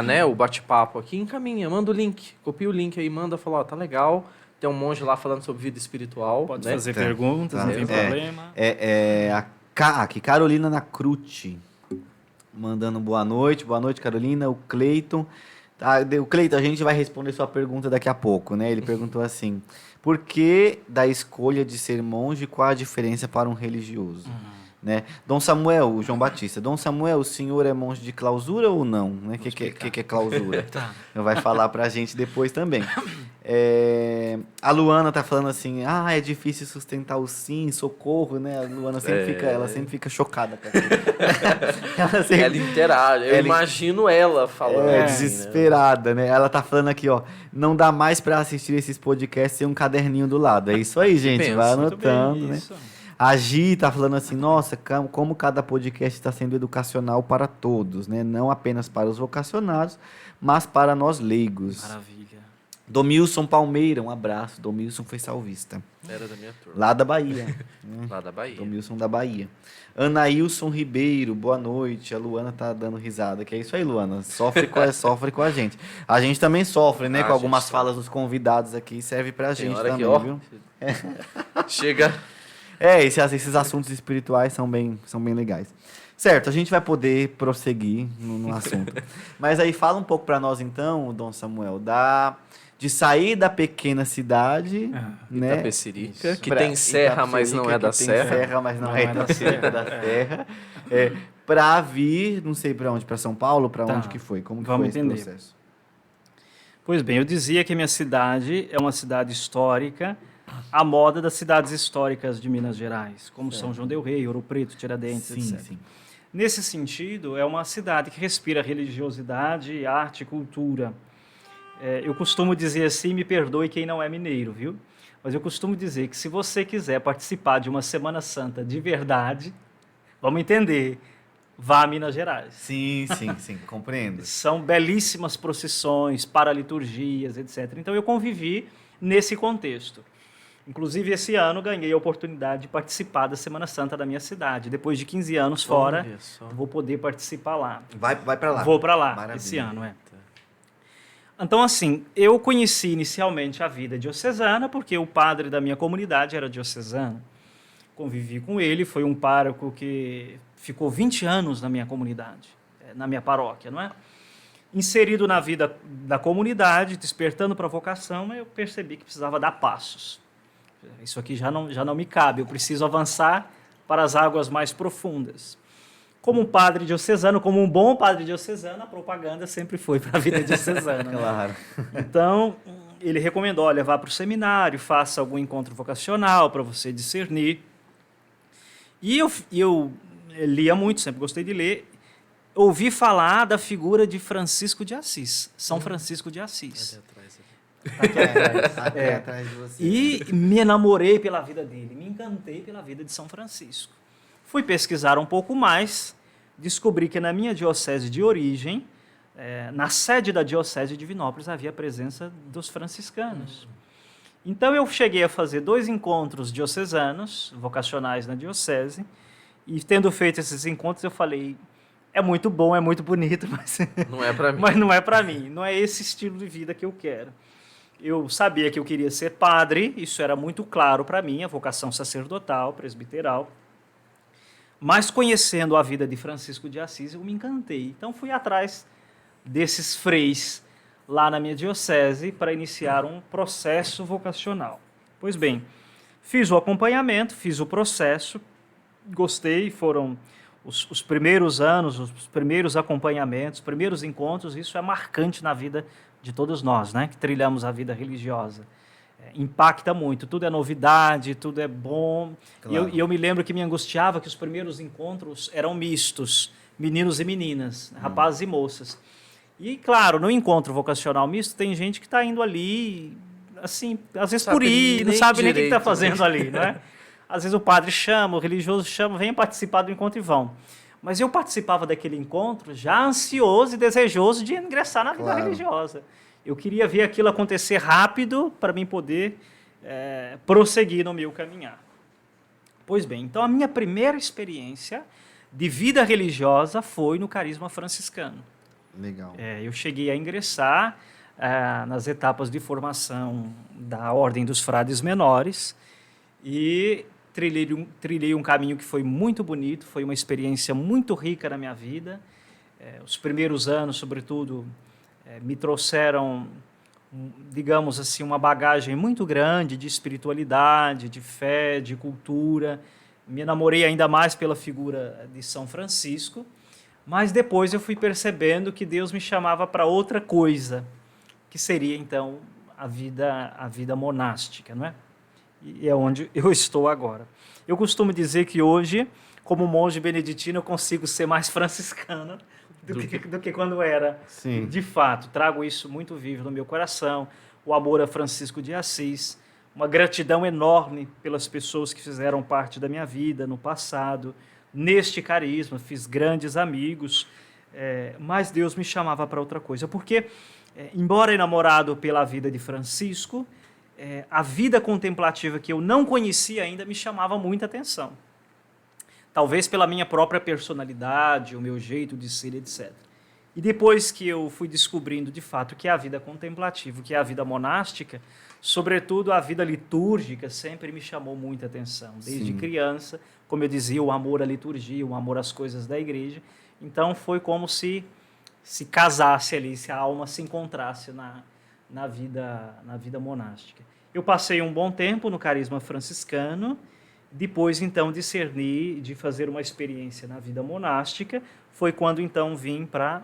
né, o bate-papo aqui, encaminha, manda o link, copia o link aí, manda, fala, ó, tá legal, tem um monge lá falando sobre vida espiritual. Pode né? fazer perguntas, não tem problema. Aqui, Carolina Nacruti, mandando boa noite, Carolina. O Cleiton, o Cleiton, a gente vai responder sua pergunta daqui a pouco, né? Ele perguntou assim, por que da escolha de ser monge, qual a diferença para um religioso? Né? Dom Samuel, o João Batista, Dom Samuel, o senhor é monge de clausura ou não? O que é clausura? Tá. Vai falar pra gente depois também. A Luana tá falando assim, é difícil sustentar o sim, socorro, né? A Luana ela sempre fica chocada. Ela interage, eu imagino ela falando. Desesperada, né? Ela tá falando aqui, ó, não dá mais pra assistir esses podcasts sem um caderninho do lado. É isso aí, gente, vai anotando, né? Isso. A Gi tá falando assim, nossa, como cada podcast está sendo educacional para todos, né? Não apenas para os vocacionados, mas para nós leigos. Maravilha. Domilson Palmeira, um abraço. Domilson foi salvista. Era da minha turma. Lá da Bahia. Lá da Bahia. Domilson da Bahia. Anaílson Ribeiro, boa noite. A Luana tá dando risada. Que é isso aí, Luana. Sofre com a gente. A gente também sofre, né? Com algumas falas dos convidados aqui. Serve pra gente também, viu? Chega... esses assuntos espirituais são bem legais. Certo, a gente vai poder prosseguir no assunto. Mas aí fala um pouco para nós então, Dom Samuel, de sair da pequena cidade, né? Itapecerica, que tem serra, mas não é da serra. Tem serra, mas não é da serra. Para vir, não sei para onde, para São Paulo, para onde que foi? Como que foi esse processo? Pois bem, eu dizia que a minha cidade é uma cidade histórica, à moda das cidades históricas de Minas Gerais, como São João del Rei, Ouro Preto, Tiradentes, etc. Sim. Nesse sentido, é uma cidade que respira religiosidade, arte e cultura. Eu costumo dizer assim, me perdoe quem não é mineiro, viu? Mas eu costumo dizer que se você quiser participar de uma Semana Santa de verdade, vamos entender, vá a Minas Gerais. Sim, compreendo. São belíssimas procissões, paraliturgias, etc. Então eu convivi nesse contexto. Inclusive, esse ano ganhei a oportunidade de participar da Semana Santa da minha cidade. Depois de 15 anos fora, vou poder participar lá. Vai para lá. Vou para lá, Maravilha. esse ano, Então, assim, eu conheci inicialmente a vida diocesana, porque o padre da minha comunidade era diocesano. Convivi com ele, foi um pároco que ficou 20 anos na minha comunidade, na minha paróquia, não é? Inserido na vida da comunidade, despertando para a vocação, eu percebi que precisava dar passos. Isso aqui já não me cabe, eu preciso avançar para as águas mais profundas. Como um padre diocesano, como um bom padre diocesano, a propaganda sempre foi para a vida diocesana. Claro. Então, ele recomendou, olha, vá para o seminário, faça algum encontro vocacional para você discernir. E eu lia muito, sempre gostei de ler. Ouvi falar da figura de Francisco de Assis, São Francisco de Assis. Aqui atrás de você. E me enamorei pela vida dele, me encantei pela vida de São Francisco. Fui pesquisar um pouco mais, descobri que na minha diocese de origem, na sede da diocese de Divinópolis, havia a presença dos franciscanos. Então eu cheguei a fazer 2 encontros diocesanos, vocacionais na diocese, e tendo feito esses encontros eu falei, é muito bom, é muito bonito, mas não é para mim. Mas não é para mim, não é esse estilo de vida que eu quero. Eu sabia que eu queria ser padre, isso era muito claro para mim, a vocação sacerdotal, presbiteral. Mas conhecendo a vida de Francisco de Assis, eu me encantei. Então fui atrás desses freis lá na minha diocese para iniciar um processo vocacional. Pois bem, fiz o acompanhamento, fiz o processo, gostei, foram os primeiros anos, os primeiros acompanhamentos, os primeiros encontros, isso é marcante na vida de todos nós, né, que trilhamos a vida religiosa. Impacta muito, tudo é novidade, tudo é bom. Claro. E eu me lembro que me angustiava que os primeiros encontros eram mistos, meninos e meninas, rapazes e moças. E, claro, no encontro vocacional misto, tem gente que está indo ali, assim, às vezes por ir, não sabe nem o que está fazendo ali, não é? Às vezes o padre chama, o religioso chama, venha participar do encontro e vão. Mas eu participava daquele encontro já ansioso e desejoso de ingressar na vida religiosa. Eu queria ver aquilo acontecer rápido para mim poder prosseguir no meu caminhar. Pois bem, então a minha primeira experiência de vida religiosa foi no carisma franciscano. Legal. Eu cheguei a ingressar nas etapas de formação da Ordem dos Frades Menores e trilhei um caminho que foi muito bonito, foi uma experiência muito rica na minha vida. Os primeiros anos, sobretudo, me trouxeram, digamos assim, uma bagagem muito grande de espiritualidade, de fé, de cultura. Me enamorei ainda mais pela figura de São Francisco, mas depois eu fui percebendo que Deus me chamava para outra coisa, que seria, então, a vida monástica, não é? E é onde eu estou agora. Eu costumo dizer que hoje, como monge beneditino, eu consigo ser mais franciscano do que quando era. Sim. De fato, trago isso muito vivo no meu coração, o amor a Francisco de Assis, uma gratidão enorme pelas pessoas que fizeram parte da minha vida no passado, neste carisma, fiz grandes amigos, mas Deus me chamava para outra coisa, porque, embora enamorado pela vida de Francisco, a vida contemplativa que eu não conhecia ainda me chamava muita atenção. Talvez pela minha própria personalidade, o meu jeito de ser, etc. E depois que eu fui descobrindo, de fato, que é a vida contemplativa, que é a vida monástica, sobretudo a vida litúrgica, sempre me chamou muita atenção. Desde criança, como eu dizia, o amor à liturgia, o amor às coisas da igreja. Então, foi como se casasse ali, se a alma se encontrasse na vida monástica. Eu passei um bom tempo no carisma franciscano, depois, então, discerni, de fazer uma experiência na vida monástica, foi quando, então, vim para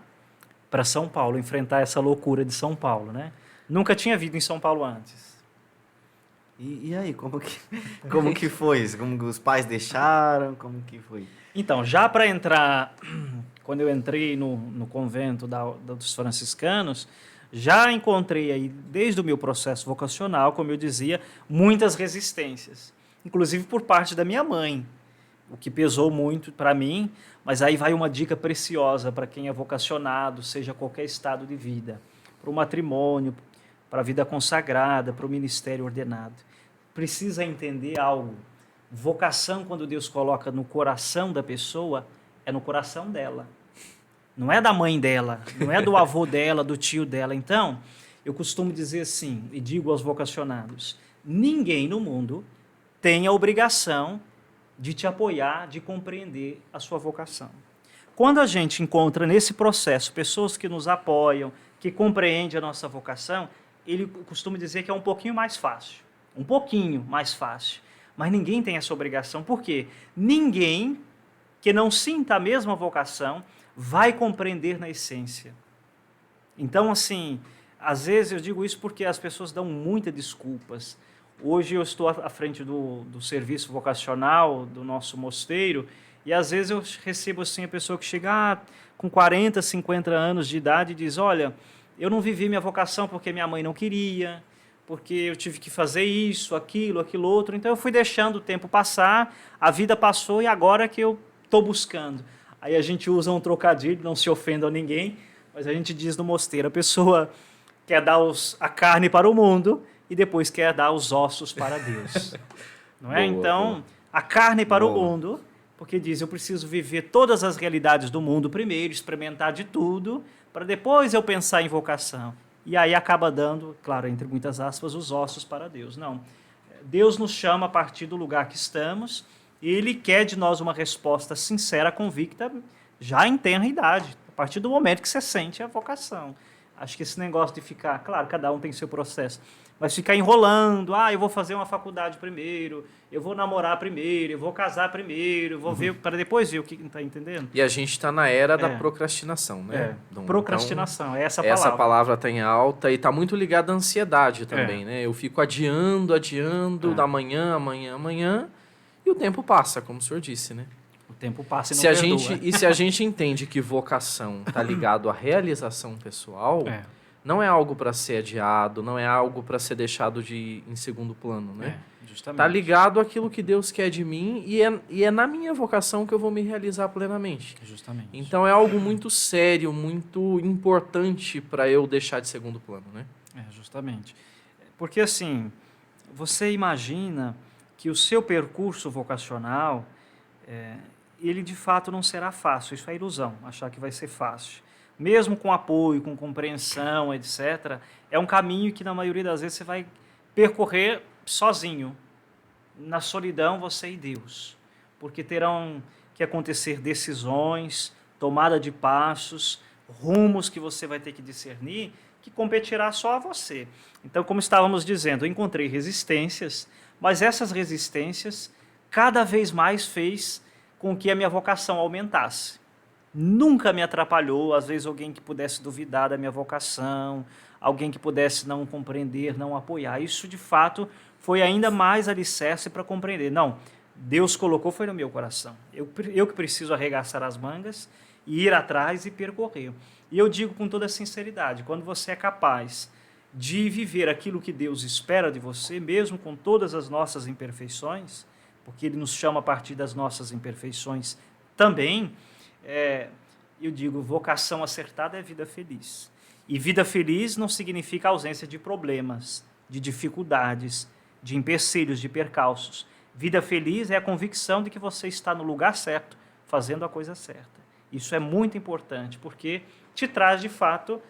São Paulo, enfrentar essa loucura de São Paulo, né? Nunca tinha vindo em São Paulo antes. E aí, como que foi isso? Como que os pais deixaram? Como que foi? Então, já para entrar, quando eu entrei no convento dos franciscanos, já encontrei aí, desde o meu processo vocacional, como eu dizia, muitas resistências, inclusive por parte da minha mãe, o que pesou muito para mim, mas aí vai uma dica preciosa para quem é vocacionado, seja qualquer estado de vida, para o matrimônio, para a vida consagrada, para o ministério ordenado. Precisa entender algo. Vocação, quando Deus coloca no coração da pessoa, é no coração dela. Não é da mãe dela, não é do avô dela, do tio dela. Então, eu costumo dizer assim, e digo aos vocacionados, ninguém no mundo tem a obrigação de te apoiar, de compreender a sua vocação. Quando a gente encontra nesse processo pessoas que nos apoiam, que compreendem a nossa vocação, ele costuma dizer que é um pouquinho mais fácil. Um pouquinho mais fácil. Mas ninguém tem essa obrigação. Por quê? Ninguém que não sinta a mesma vocação vai compreender na essência. Então, assim, às vezes eu digo isso porque as pessoas dão muitas desculpas. Hoje eu estou à frente do serviço vocacional do nosso mosteiro e às vezes eu recebo assim a pessoa que chega com 40, 50 anos de idade e diz, olha, eu não vivi minha vocação porque minha mãe não queria, porque eu tive que fazer isso, aquilo outro, então eu fui deixando o tempo passar, a vida passou e agora que eu estou buscando. Aí a gente usa um trocadilho, não se ofenda a ninguém, mas a gente diz no mosteiro, a pessoa quer dar a carne para o mundo e depois quer dar os ossos para Deus. Não é? Boa, Então, boa. a carne para o Boa. mundo, porque diz, eu preciso viver todas as realidades do mundo primeiro, experimentar de tudo, para depois eu pensar em vocação. E aí acaba dando, claro, entre muitas aspas, os ossos para Deus. Não. Deus nos chama a partir do lugar que estamos e Ele quer de nós uma resposta sincera, convicta, já em tenra idade, a partir do momento que você sente a vocação. Acho que esse negócio de ficar, claro, cada um tem seu processo, mas ficar enrolando, eu vou fazer uma faculdade primeiro, eu vou namorar primeiro, eu vou casar primeiro, eu vou ver, para depois ver o que está entendendo. E a gente está na era da procrastinação, né? Procrastinação, é essa palavra. palavra. Essa palavra está em alta e está muito ligada à ansiedade também, né? Eu fico adiando da amanhã, e o tempo passa, como o senhor disse, né? O tempo passa e não se a gente entende que vocação está ligado à realização pessoal, não é algo para ser adiado, não é algo para ser deixado em segundo plano, né? Justamente. Está ligado àquilo que Deus quer de mim e é na minha vocação que eu vou me realizar plenamente. Justamente. Então é algo muito sério, muito importante para eu deixar de segundo plano, né? Justamente. Porque assim, você imagina que o seu percurso vocacional, ele de fato não será fácil. Isso é ilusão, achar que vai ser fácil. Mesmo com apoio, com compreensão, etc., é um caminho que na maioria das vezes você vai percorrer sozinho, na solidão, você e Deus. Porque terão que acontecer decisões, tomada de passos, rumos que você vai ter que discernir, que competirá só a você. Então, como estávamos dizendo, eu encontrei resistências, mas essas resistências cada vez mais fez com que a minha vocação aumentasse. Nunca me atrapalhou, às vezes alguém que pudesse duvidar da minha vocação, alguém que pudesse não compreender, não apoiar. Isso, de fato, foi ainda mais alicerce para compreender. Não, Deus colocou, foi no meu coração. Eu que preciso arregaçar as mangas e ir atrás e percorrer. E eu digo com toda sinceridade, quando você é capaz de viver aquilo que Deus espera de você, mesmo com todas as nossas imperfeições, porque Ele nos chama a partir das nossas imperfeições também, eu digo, vocação acertada é vida feliz. E vida feliz não significa ausência de problemas, de dificuldades, de empecilhos, de percalços. Vida feliz é a convicção de que você está no lugar certo, fazendo a coisa certa. Isso é muito importante, porque te traz, de fato,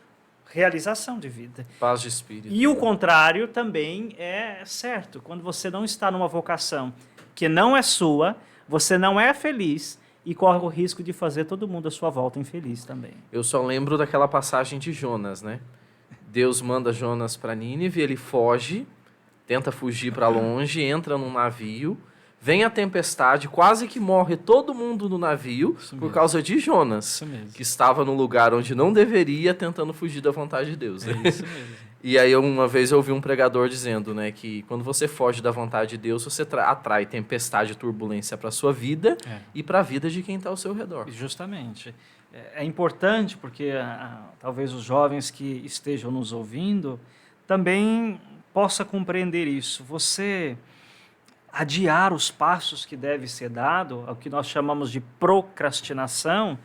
realização de vida. Paz de espírito. E o contrário também é certo. Quando você não está numa vocação que não é sua, você não é feliz e corre o risco de fazer todo mundo à sua volta infeliz também. Eu só lembro daquela passagem de Jonas, né? Deus manda Jonas para Nínive, ele foge, tenta fugir para longe, entra num navio, vem a tempestade, quase que morre todo mundo no navio por causa de Jonas, que estava no lugar onde não deveria, tentando fugir da vontade de Deus. Né? É isso mesmo. E aí uma vez eu ouvi um pregador dizendo, né, que quando você foge da vontade de Deus, você atrai tempestade e turbulência para a sua vida e para a vida de quem está ao seu redor. Justamente. É importante porque talvez os jovens que estejam nos ouvindo também possam compreender isso. adiar os passos que deve ser dado, o que nós chamamos de procrastinação,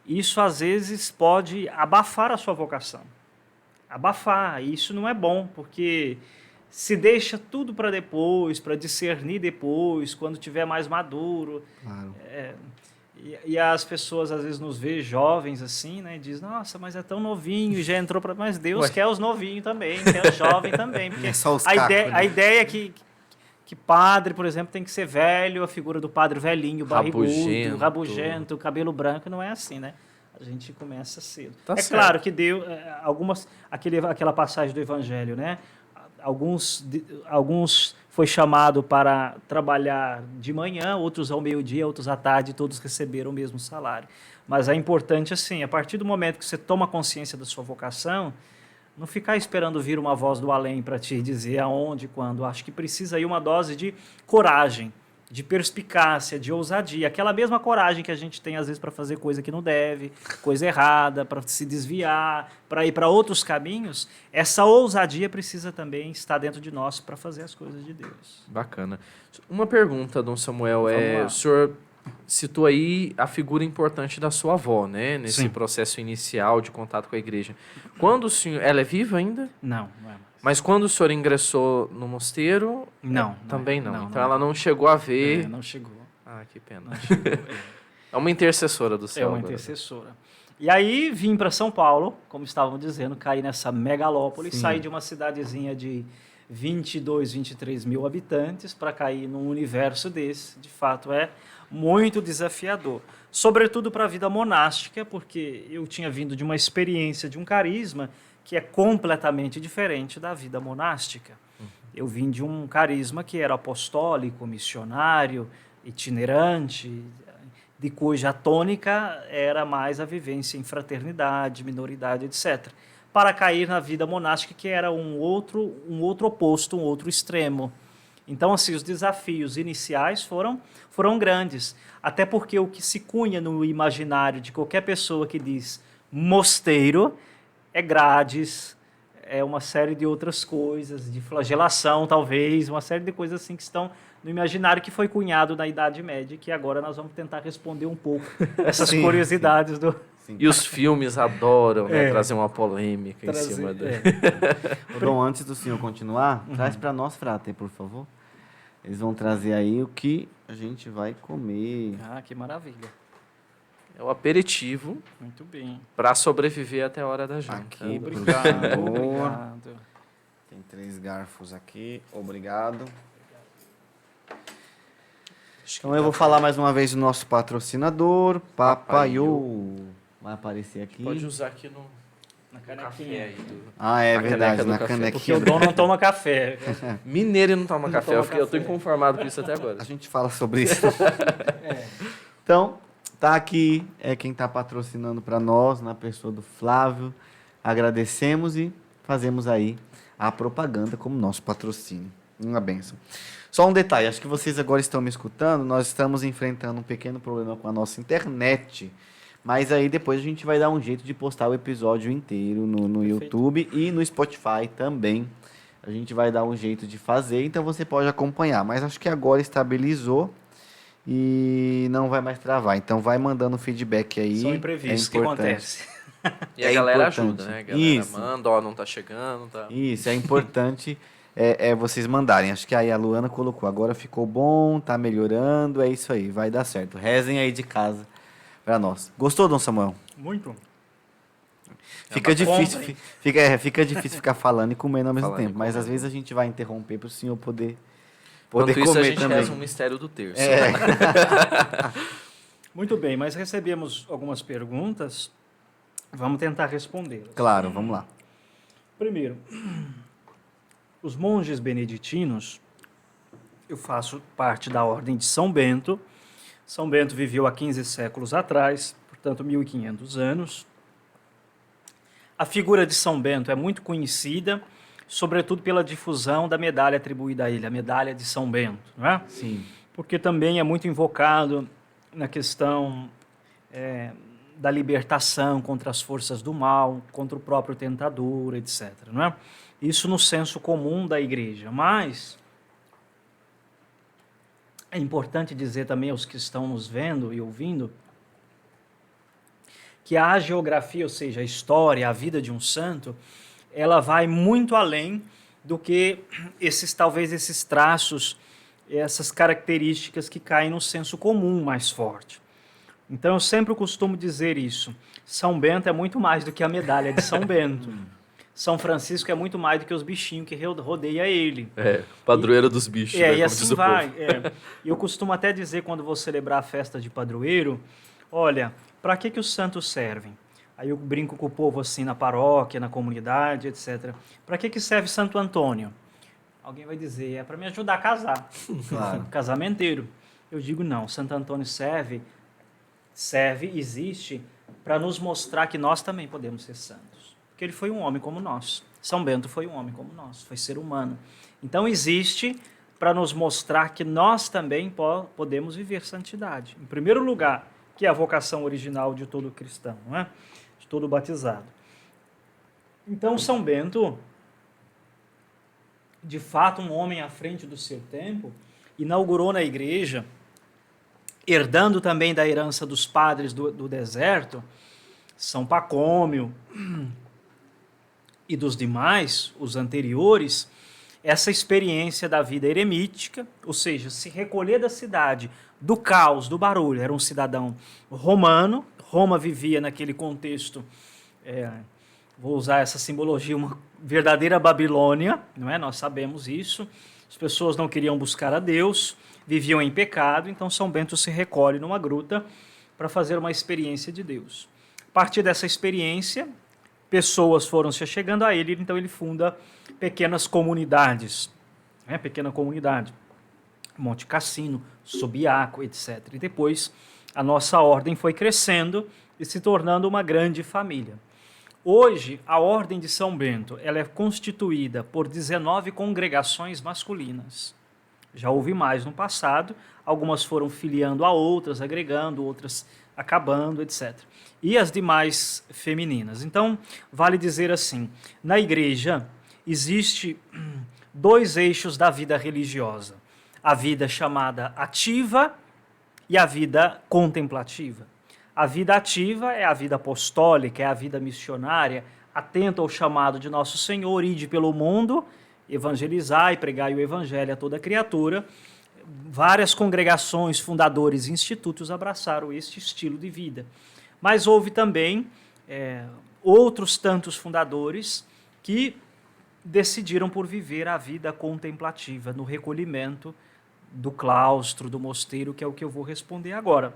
isso às vezes pode abafar a sua vocação. Abafar, e isso não é bom, porque se deixa tudo para depois, para discernir depois, quando tiver mais maduro. Claro. E as pessoas às vezes nos vê jovens assim, né? E diz, nossa, mas é tão novinho e já entrou para... Mas Deus quer os novinhos também, quer os jovens também. Porque É só os a cacos, ideia, né? a ideia é que padre, por exemplo, tem que ser velho, a figura do padre velhinho, barrigudo, rabugento, cabelo branco, não é assim, né? A gente começa cedo. Tá certo. Claro que Deus, aquela passagem do Evangelho, né? Alguns foi chamado para trabalhar de manhã, outros ao meio-dia, outros à tarde, todos receberam o mesmo salário. Mas é importante, assim, a partir do momento que você toma consciência da sua vocação, não ficar esperando vir uma voz do além para te dizer aonde, quando. Acho que precisa aí uma dose de coragem, de perspicácia, de ousadia. Aquela mesma coragem que a gente tem, às vezes, para fazer coisa que não deve, coisa errada, para se desviar, para ir para outros caminhos. Essa ousadia precisa também estar dentro de nós para fazer as coisas de Deus. Bacana. Uma pergunta, Dom Samuel, lá. o senhor citou aí a figura importante da sua avó, né? Nesse Sim. processo inicial de contato com a igreja. Quando o senhor... Ela é viva ainda? Não é mais. Mas quando o senhor ingressou no mosteiro... Não. Também não. Não, Então não. ela não chegou a ver... Não chegou. Ah, que pena. Não chegou. É uma intercessora do céu. É uma agora. intercessora. E aí vim para São Paulo, como estávamos dizendo, caí nessa megalópole, Sim. saí de uma cidadezinha de 22, 23 mil habitantes para cair num universo desse. De fato, é muito desafiador. Sobretudo para a vida monástica, porque eu tinha vindo de uma experiência, de um carisma que é completamente diferente da vida monástica. Eu vim de um carisma que era apostólico, missionário, itinerante, de cuja tônica era mais a vivência em fraternidade, minoridade, etc. Para cair na vida monástica, que era um outro oposto, um outro extremo. Então, assim, os desafios iniciais foram grandes, até porque o que se cunha no imaginário de qualquer pessoa que diz mosteiro é grades, é uma série de outras coisas, de flagelação, talvez, uma série de coisas assim que estão no imaginário que foi cunhado na Idade Média, que agora nós vamos tentar responder um pouco essas Sim, curiosidades do... Sim. E os filmes adoram, né, trazer uma polêmica em cima do... Dom, antes do senhor continuar, traz para nós, frater, por favor. Eles vão trazer aí o que a gente vai comer. Ah, que maravilha. É o aperitivo Muito bem. para sobreviver até a hora da janta. Aqui, por Obrigado, favor. obrigado. Tem 3 garfos aqui. Obrigado. Então eu vou falar mais uma vez do nosso patrocinador, Papaiô. Vai aparecer aqui. Pode usar aqui no Na café canequinha. aí. Ah, é Na verdade, caneca do na café. Porque canequinha. o Dom não toma café. Mineiro e não toma café. toma Eu tô café. inconformado com isso até agora. A gente fala sobre isso. Então, tá aqui quem tá patrocinando para nós, na pessoa do Flávio. Agradecemos e fazemos aí a propaganda como nosso patrocínio. Uma bênção. Só um detalhe, acho que vocês agora estão me escutando, nós estamos enfrentando um pequeno problema com a nossa internet, mas aí depois a gente vai dar um jeito de postar o episódio inteiro no YouTube e no Spotify também. A gente vai dar um jeito de fazer, então você pode acompanhar. Mas acho que agora estabilizou e não vai mais travar. Então vai mandando feedback aí. São imprevistos que importante. acontece. E a É galera importante. ajuda, né? A galera Isso. manda, ó, não tá chegando, tá... Isso, é importante vocês mandarem. Acho que aí a Luana colocou. Agora ficou bom, tá melhorando, é isso aí, vai dar certo. Rezem aí de casa pra nós. Gostou, Dom Samuel? Muito. Fica difícil, comprem. fica difícil ficar falando e comendo ao mesmo Falando e tempo. Mas às comendo. vezes a gente vai interromper para o senhor poder Enquanto isso, a comer gente também. reza um mistério do terço. Muito bem, mas recebemos algumas perguntas. Vamos tentar respondê-las. Claro, vamos lá. Primeiro, os monges beneditinos, eu faço parte da Ordem de São Bento. São Bento viveu há 15 séculos atrás, portanto 1500 anos. A figura de São Bento é muito conhecida, sobretudo pela difusão da medalha atribuída a ele, a medalha de São Bento, não é? Sim. Porque também é muito invocado na questão da libertação contra as forças do mal, contra o próprio tentador, etc. Não é? Isso no senso comum da igreja. Mas é importante dizer também aos que estão nos vendo e ouvindo que a geografia, ou seja, a história, a vida de um santo, ela vai muito além do que talvez esses traços, essas características que caem no senso comum mais forte. Então eu sempre costumo dizer isso. São Bento é muito mais do que a medalha de São Bento. São Francisco é muito mais do que os bichinhos que rodeia ele. Padroeiro dos bichos, né, e como assim diz o vai. povo. E eu costumo até dizer, quando vou celebrar a festa de padroeiro, olha, para que os santos servem? Aí eu brinco com o povo assim na paróquia, na comunidade, etc. Para que serve Santo Antônio? Alguém vai dizer, é para me ajudar a casar. Claro. Casamenteiro. Eu digo, não, Santo Antônio existe para nos mostrar que nós também podemos ser santos. Porque ele foi um homem como nós. São Bento foi um homem como nós, foi ser humano. Então existe para nos mostrar que nós também podemos viver santidade. Em primeiro lugar, que é a vocação original de todo cristão, não é? De todo batizado. Então São Bento, de fato um homem à frente do seu tempo, inaugurou na igreja, herdando também da herança dos padres do deserto, São Pacômio e dos demais, os anteriores, essa experiência da vida eremítica, ou seja, se recolher da cidade, do caos, do barulho. Era um cidadão romano, Roma vivia naquele contexto, vou usar essa simbologia, uma verdadeira Babilônia, não é? Nós sabemos isso. As pessoas não queriam buscar a Deus, viviam em pecado, então São Bento se recolhe numa gruta para fazer uma experiência de Deus. A partir dessa experiência, pessoas foram se chegando a ele, então ele funda pequenas comunidades, pequena comunidade, Monte Cassino, Subiaco, etc. E depois a nossa ordem foi crescendo e se tornando uma grande família. Hoje, a Ordem de São Bento ela é constituída por 19 congregações masculinas. Já houve mais no passado, algumas foram filiando a outras, agregando, outras acabando, etc. E as demais femininas. Então, vale dizer assim, na igreja existe 2 eixos da vida religiosa. A vida chamada ativa e a vida contemplativa. A vida ativa é a vida apostólica, é a vida missionária, atenta ao chamado de nosso Senhor, ide pelo mundo, evangelizar e pregar o evangelho a toda criatura. Várias congregações, fundadores e institutos abraçaram este estilo de vida. Mas houve também outros tantos fundadores que decidiram por viver a vida contemplativa, no recolhimento do claustro, do mosteiro, que é o que eu vou responder agora.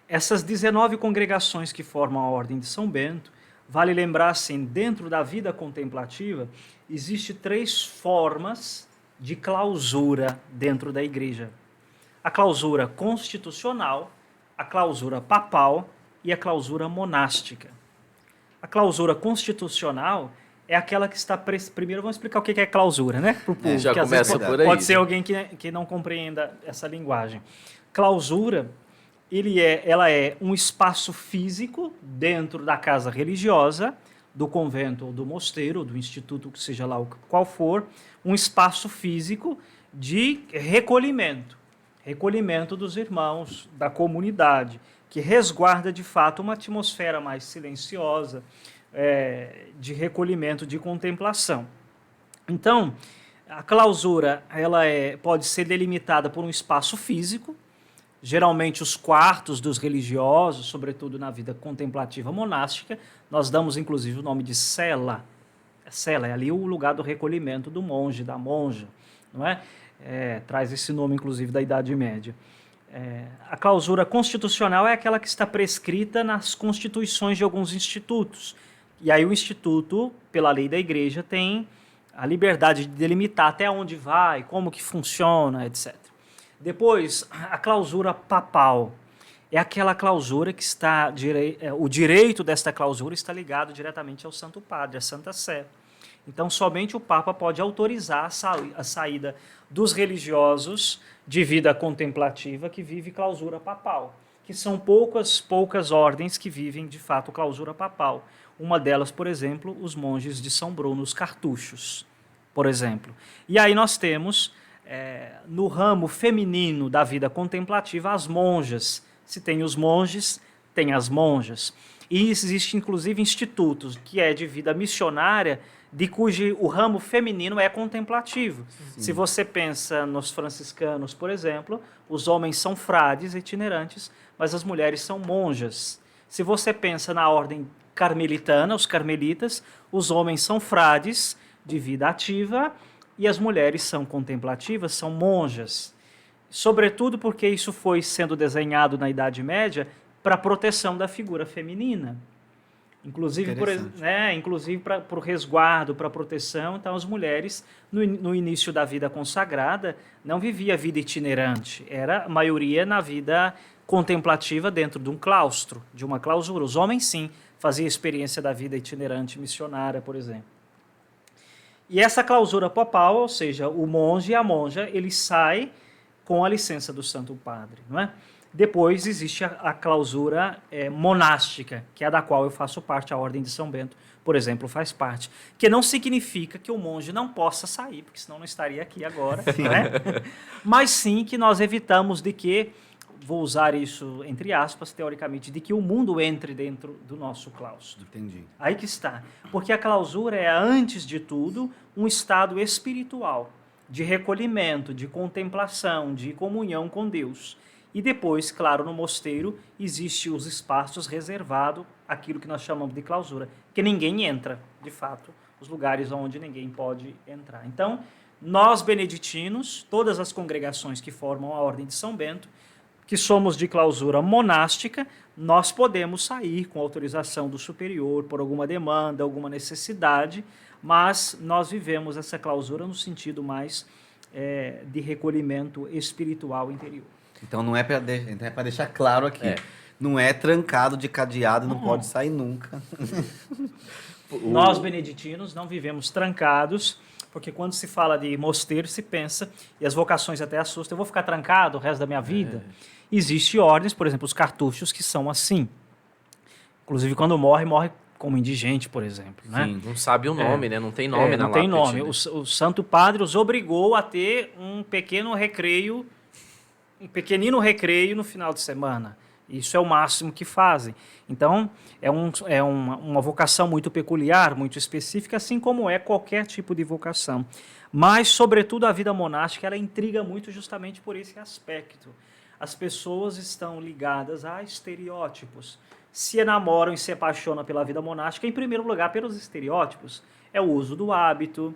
Essas 19 congregações que formam a Ordem de São Bento, vale lembrar assim, dentro da vida contemplativa, existem 3 formas de clausura dentro da igreja. A clausura constitucional, a clausura papal e a clausura monástica. A clausura constitucional é aquela que está... Primeiro vamos explicar o que é clausura, né? Pro povo, já que às começa vezes por aí. Pode ser alguém que não compreenda essa linguagem. Clausura, ela é um espaço físico dentro da casa religiosa, do convento ou do mosteiro, ou do instituto, que seja lá qual for, um espaço físico de recolhimento dos irmãos, da comunidade, que resguarda de fato uma atmosfera mais silenciosa, de recolhimento, de contemplação. Então, a clausura pode ser delimitada por um espaço físico, geralmente os quartos dos religiosos, sobretudo na vida contemplativa monástica, nós damos inclusive o nome de cela. Cela é ali o lugar do recolhimento do monge, da monja, não é? Traz esse nome inclusive da Idade Média. A clausura constitucional é aquela que está prescrita nas constituições de alguns institutos. E aí o instituto, pela lei da igreja, tem a liberdade de delimitar até onde vai, como que funciona, etc. Depois, a clausura papal é aquela clausura que está... O direito desta clausura está ligado diretamente ao Santo Padre, à Santa Sé. Então, somente o Papa pode autorizar a saída dos religiosos de vida contemplativa que vive clausura papal, que são poucas ordens que vivem, de fato, clausura papal. Uma delas, por exemplo, os monges de São Bruno, os cartuchos, por exemplo. E aí nós temos no ramo feminino da vida contemplativa, as monjas. Se tem os monges, tem as monjas. E existe, inclusive, institutos que é de vida missionária, de cujo o ramo feminino é contemplativo. Sim. Se você pensa nos franciscanos, por exemplo, os homens são frades itinerantes, mas as mulheres são monjas. Se você pensa na ordem carmelitana, os carmelitas, os homens são frades de vida ativa e as mulheres são contemplativas, são monjas. Sobretudo porque isso foi sendo desenhado na Idade Média para a proteção da figura feminina. Inclusive para o resguardo, para a proteção. Então, as mulheres, no início da vida consagrada, não vivia a vida itinerante. Era a maioria na vida contemplativa dentro de um claustro, de uma clausura. Os homens, sim, faziam experiência da vida itinerante missionária, por exemplo. E essa clausura papal, ou seja, o monge e a monja, ele sai com a licença do Santo Padre, não é? Depois existe a clausura monástica, que é a da qual eu faço parte, a Ordem de São Bento, por exemplo, faz parte. Que não significa que o monge não possa sair, porque senão não estaria aqui agora, né? Mas sim que nós evitamos de que, vou usar isso entre aspas, teoricamente, de que o mundo entre dentro do nosso claustro. Entendi. Aí que está. Porque a clausura é, antes de tudo, um estado espiritual, de recolhimento, de contemplação, de comunhão com Deus. E depois, claro, no mosteiro, existem os espaços reservados àquilo que nós chamamos de clausura, que ninguém entra, de fato, os lugares onde ninguém pode entrar. Então, nós beneditinos, todas as congregações que formam a Ordem de São Bento, que somos de clausura monástica, nós podemos sair com autorização do superior por alguma demanda, alguma necessidade, mas nós vivemos essa clausura no sentido mais de recolhimento espiritual interior. Então não é para deixar claro aqui. Não é trancado de cadeado, não pode sair nunca. Nós, beneditinos, não vivemos trancados, porque quando se fala de mosteiro, se pensa, e as vocações até assustam, eu vou ficar trancado o resto da minha vida? Existem ordens, por exemplo, os cartuchos, que são assim. Inclusive, quando morre como indigente, por exemplo. Né? Sim, não sabe o nome, né? Não tem nome na lápide. Não tem nome. O Santo Padre os obrigou a ter um pequenino recreio no final de semana. Isso é o máximo que fazem. Então, é uma vocação muito peculiar, muito específica, assim como é qualquer tipo de vocação. Mas, sobretudo, a vida monástica, ela intriga muito justamente por esse aspecto. As pessoas estão ligadas a estereótipos. Se enamoram e se apaixonam pela vida monástica, em primeiro lugar, pelos estereótipos. É o uso do hábito,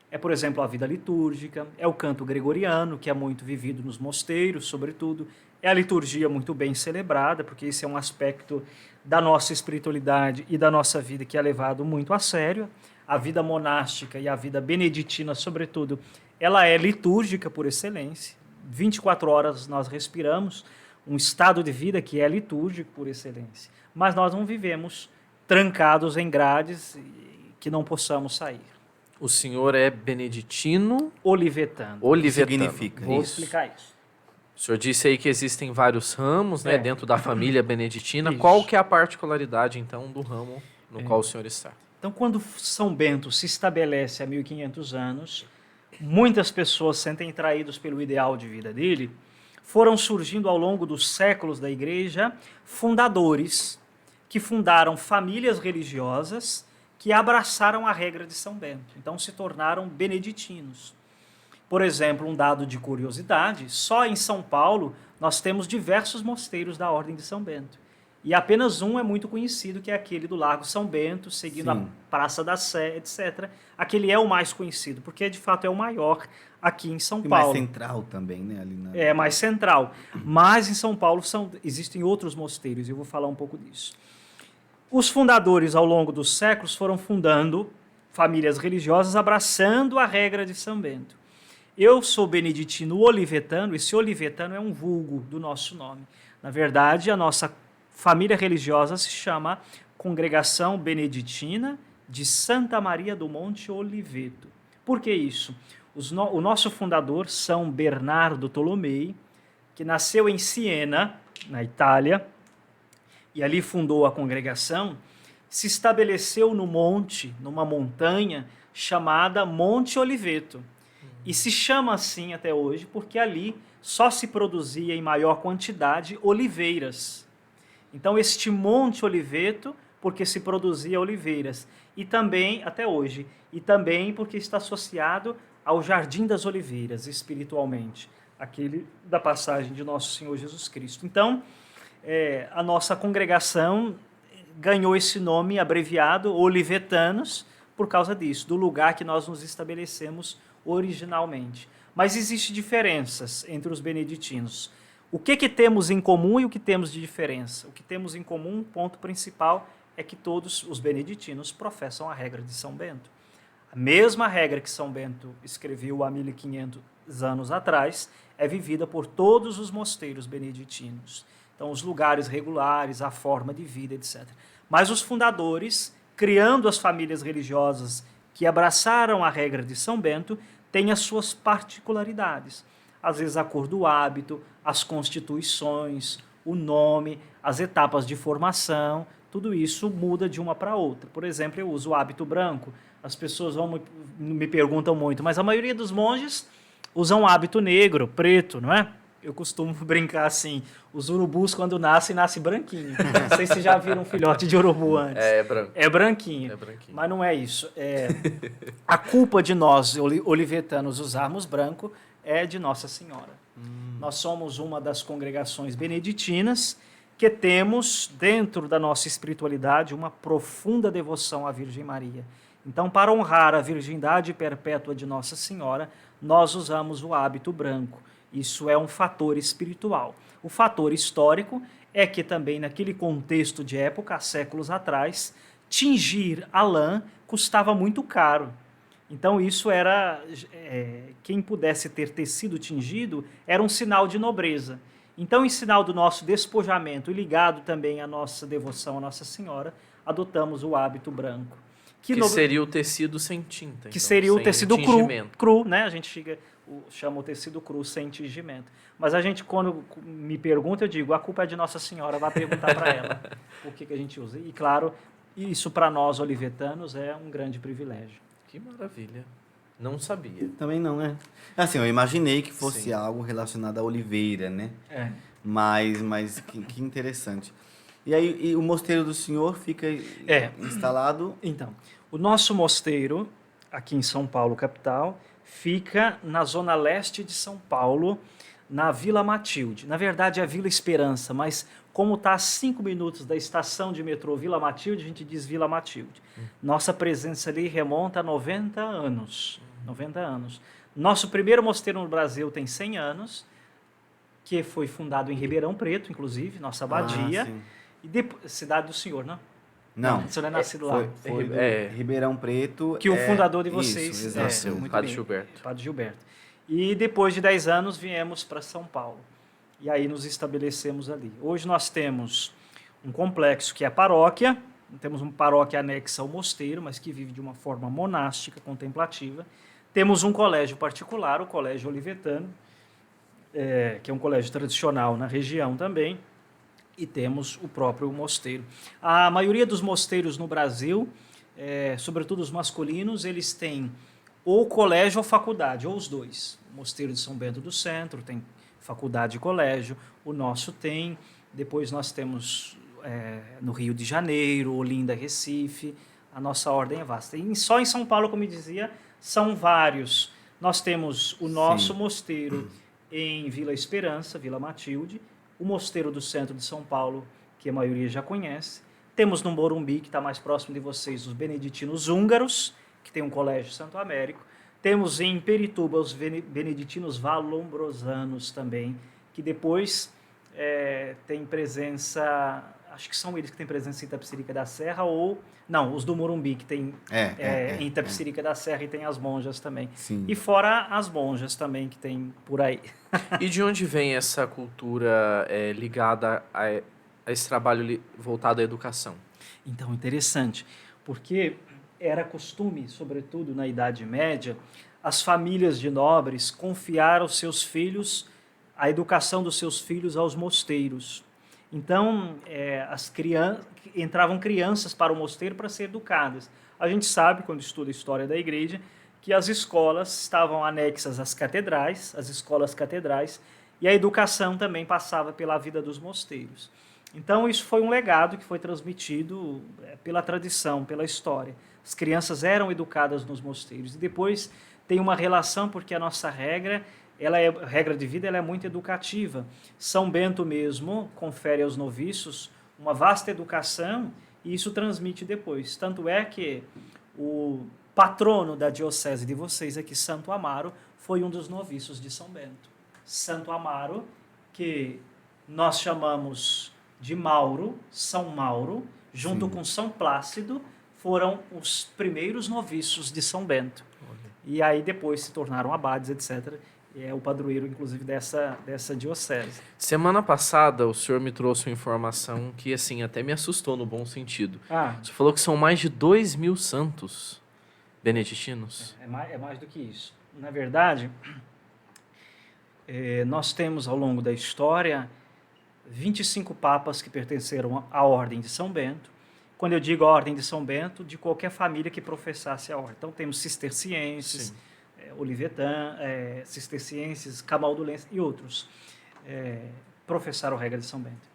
é, por exemplo, a vida litúrgica, é o canto gregoriano, que é muito vivido nos mosteiros, sobretudo, é a liturgia muito bem celebrada, porque esse é um aspecto da nossa espiritualidade e da nossa vida que é levado muito a sério. A vida monástica e a vida beneditina, sobretudo, ela é litúrgica por excelência. 24 horas nós respiramos, um estado de vida que é litúrgico por excelência. Mas nós não vivemos trancados em grades que não possamos sair. O senhor é beneditino? Olivetano. Olivetano. Significa. Vou explicar isso. O senhor disse aí que existem vários ramos, né, dentro da família beneditina. Isso. Qual que é a particularidade, então, do ramo no qual o senhor está? Então, quando São Bento se estabelece há 1500 anos, muitas pessoas se sentem traídos pelo ideal de vida dele. Foram surgindo ao longo dos séculos da Igreja fundadores que fundaram famílias religiosas que abraçaram a regra de São Bento. Então, se tornaram beneditinos. Por exemplo, um dado de curiosidade, só em São Paulo nós temos diversos mosteiros da Ordem de São Bento. E apenas um é muito conhecido, que é aquele do Largo São Bento, seguindo a Praça da Sé, etc. Aquele é o mais conhecido, porque de fato é o maior aqui em São Paulo. Mais central também, né? Ali na... É, mais central. Mas em São Paulo existem outros mosteiros, e eu vou falar um pouco disso. Os fundadores, ao longo dos séculos, foram fundando famílias religiosas, abraçando a regra de São Bento. Eu sou beneditino olivetano, esse olivetano é um vulgo do nosso nome. Na verdade, a nossa família religiosa se chama Congregação Beneditina de Santa Maria do Monte Oliveto. Por que isso? O nosso fundador, São Bernardo Tolomei, que nasceu em Siena, na Itália, e ali fundou a congregação, se estabeleceu no monte, numa montanha chamada Monte Oliveto. E se chama assim até hoje porque ali só se produzia em maior quantidade oliveiras. Então, este Monte Oliveto, porque se produzia oliveiras. E também, até hoje, e também porque está associado ao Jardim das Oliveiras, espiritualmente, aquele da passagem de Nosso Senhor Jesus Cristo. Então, a nossa congregação ganhou esse nome abreviado, Olivetanos, por causa disso, do lugar que nós nos estabelecemos originalmente. Mas existem diferenças entre os beneditinos. O que temos em comum e o que temos de diferença? O que temos em comum, ponto principal, é que todos os beneditinos professam a regra de São Bento. A mesma regra que São Bento escreveu há 1500 anos atrás é vivida por todos os mosteiros beneditinos. Então, os lugares regulares, a forma de vida, etc. Mas os fundadores, criando as famílias religiosas que abraçaram a regra de São Bento, têm as suas particularidades. Às vezes a cor do hábito, as constituições, o nome, as etapas de formação, tudo isso muda de uma para outra. Por exemplo, eu uso o hábito branco. As pessoas me perguntam muito, mas a maioria dos monges usam hábito negro, preto, não é? Eu costumo brincar assim, os urubus quando nascem branquinho. Não sei se já viram um filhote de urubu antes. É branco. É branquinho. Mas não é isso. A culpa de nós, olivetanos, usarmos branco é de Nossa Senhora. Nós somos uma das congregações beneditinas que temos, dentro da nossa espiritualidade, uma profunda devoção à Virgem Maria. Então, para honrar a virgindade perpétua de Nossa Senhora, nós usamos o hábito branco. Isso é um fator espiritual. O fator histórico é que também, naquele contexto de época, há séculos atrás, tingir a lã custava muito caro. Então, isso era... quem pudesse ter tecido tingido era um sinal de nobreza. Então, em sinal do nosso despojamento e ligado também à nossa devoção à Nossa Senhora, adotamos o hábito branco. Que seria o tecido sem tinta. Que então, seria o tecido cru, né? A gente chama o tecido cru, sem tingimento. Mas a gente, quando me pergunta, eu digo, a culpa é de Nossa Senhora, vai perguntar para ela o que a gente usa. E, claro, isso para nós, olivetanos, é um grande privilégio. Que maravilha. Não sabia. Também não, né? Assim, eu imaginei que fosse Sim. algo relacionado à oliveira, né? Mas que interessante. E aí, o mosteiro do senhor fica instalado? Então, o nosso mosteiro, aqui em São Paulo, capital, fica na zona leste de São Paulo, na Vila Matilde. Na verdade, é a Vila Esperança, mas como está a 5 minutos da estação de metrô Vila Matilde, a gente diz Vila Matilde. Nossa presença ali remonta a 90 anos. 90 anos. Nosso primeiro mosteiro no Brasil tem 100 anos, que foi fundado em Ribeirão Preto, inclusive, nossa abadia. E depois, cidade do senhor, não? Não. Você não é nascido lá. Foi Ribeirão Preto. Que o fundador de vocês nasceu. Padre Gilberto. Padre Gilberto. E depois de 10 anos viemos para São Paulo. E aí nos estabelecemos ali. Hoje nós temos um complexo que é a paróquia, temos uma paróquia anexa ao mosteiro, mas que vive de uma forma monástica, contemplativa. Temos um colégio particular, o Colégio Olivetano, que é um colégio tradicional na região também, e temos o próprio mosteiro. A maioria dos mosteiros no Brasil, sobretudo os masculinos, eles têm ou colégio ou faculdade, ou os dois. O mosteiro de São Bento do Centro tem faculdade e colégio, o nosso tem, depois nós temos no Rio de Janeiro, Olinda, Recife, a nossa ordem é vasta. E só em São Paulo, como eu dizia, são vários. Nós temos o nosso mosteiro em Vila Esperança, Vila Matilde, o mosteiro do centro de São Paulo, que a maioria já conhece. Temos no Morumbi, que está mais próximo de vocês, os beneditinos húngaros, que tem um colégio Santo Américo. Temos em Perituba os beneditinos valombrosanos também, que depois tem presença, acho que são eles que têm presença em Itapecerica da Serra, ou... Não, os do Morumbi, que tem em Itapecerica da Serra, e tem as monjas também. Sim. E fora as monjas também, que tem por aí. E de onde vem essa cultura ligada a esse trabalho voltado à educação? Então, interessante, porque era costume, sobretudo na Idade Média, as famílias de nobres confiar aos seus filhos, a educação dos seus filhos aos mosteiros. Então, entravam crianças para o mosteiro para ser educadas. A gente sabe, quando estuda a história da igreja, que as escolas estavam anexas às catedrais, às escolas catedrais, e a educação também passava pela vida dos mosteiros. Então, isso foi um legado que foi transmitido pela tradição, pela história. As crianças eram educadas nos mosteiros. E depois tem uma relação, porque a nossa regra, regra de vida, ela é muito educativa. São Bento mesmo confere aos noviços uma vasta educação e isso transmite depois. Tanto é que o patrono da diocese de vocês aqui, Santo Amaro, foi um dos noviços de São Bento. Santo Amaro, que nós chamamos de Mauro, São Mauro, junto com São Plácido, foram os primeiros noviços de São Bento. E aí depois se tornaram abades, etc. E é o padroeiro, inclusive, dessa diocese. Semana passada, o senhor me trouxe uma informação que, assim, até me assustou no bom sentido. Você falou que são mais de 2.000 santos beneditinos. É mais do que isso. Na verdade, nós temos, ao longo da história, 25 papas que pertenceram à Ordem de São Bento. Quando eu digo a Ordem de São Bento, de qualquer família que professasse a Ordem. Então, temos cistercienses, Olivetan, cistercienses, camaldulenses e outros professaram a regra de São Bento.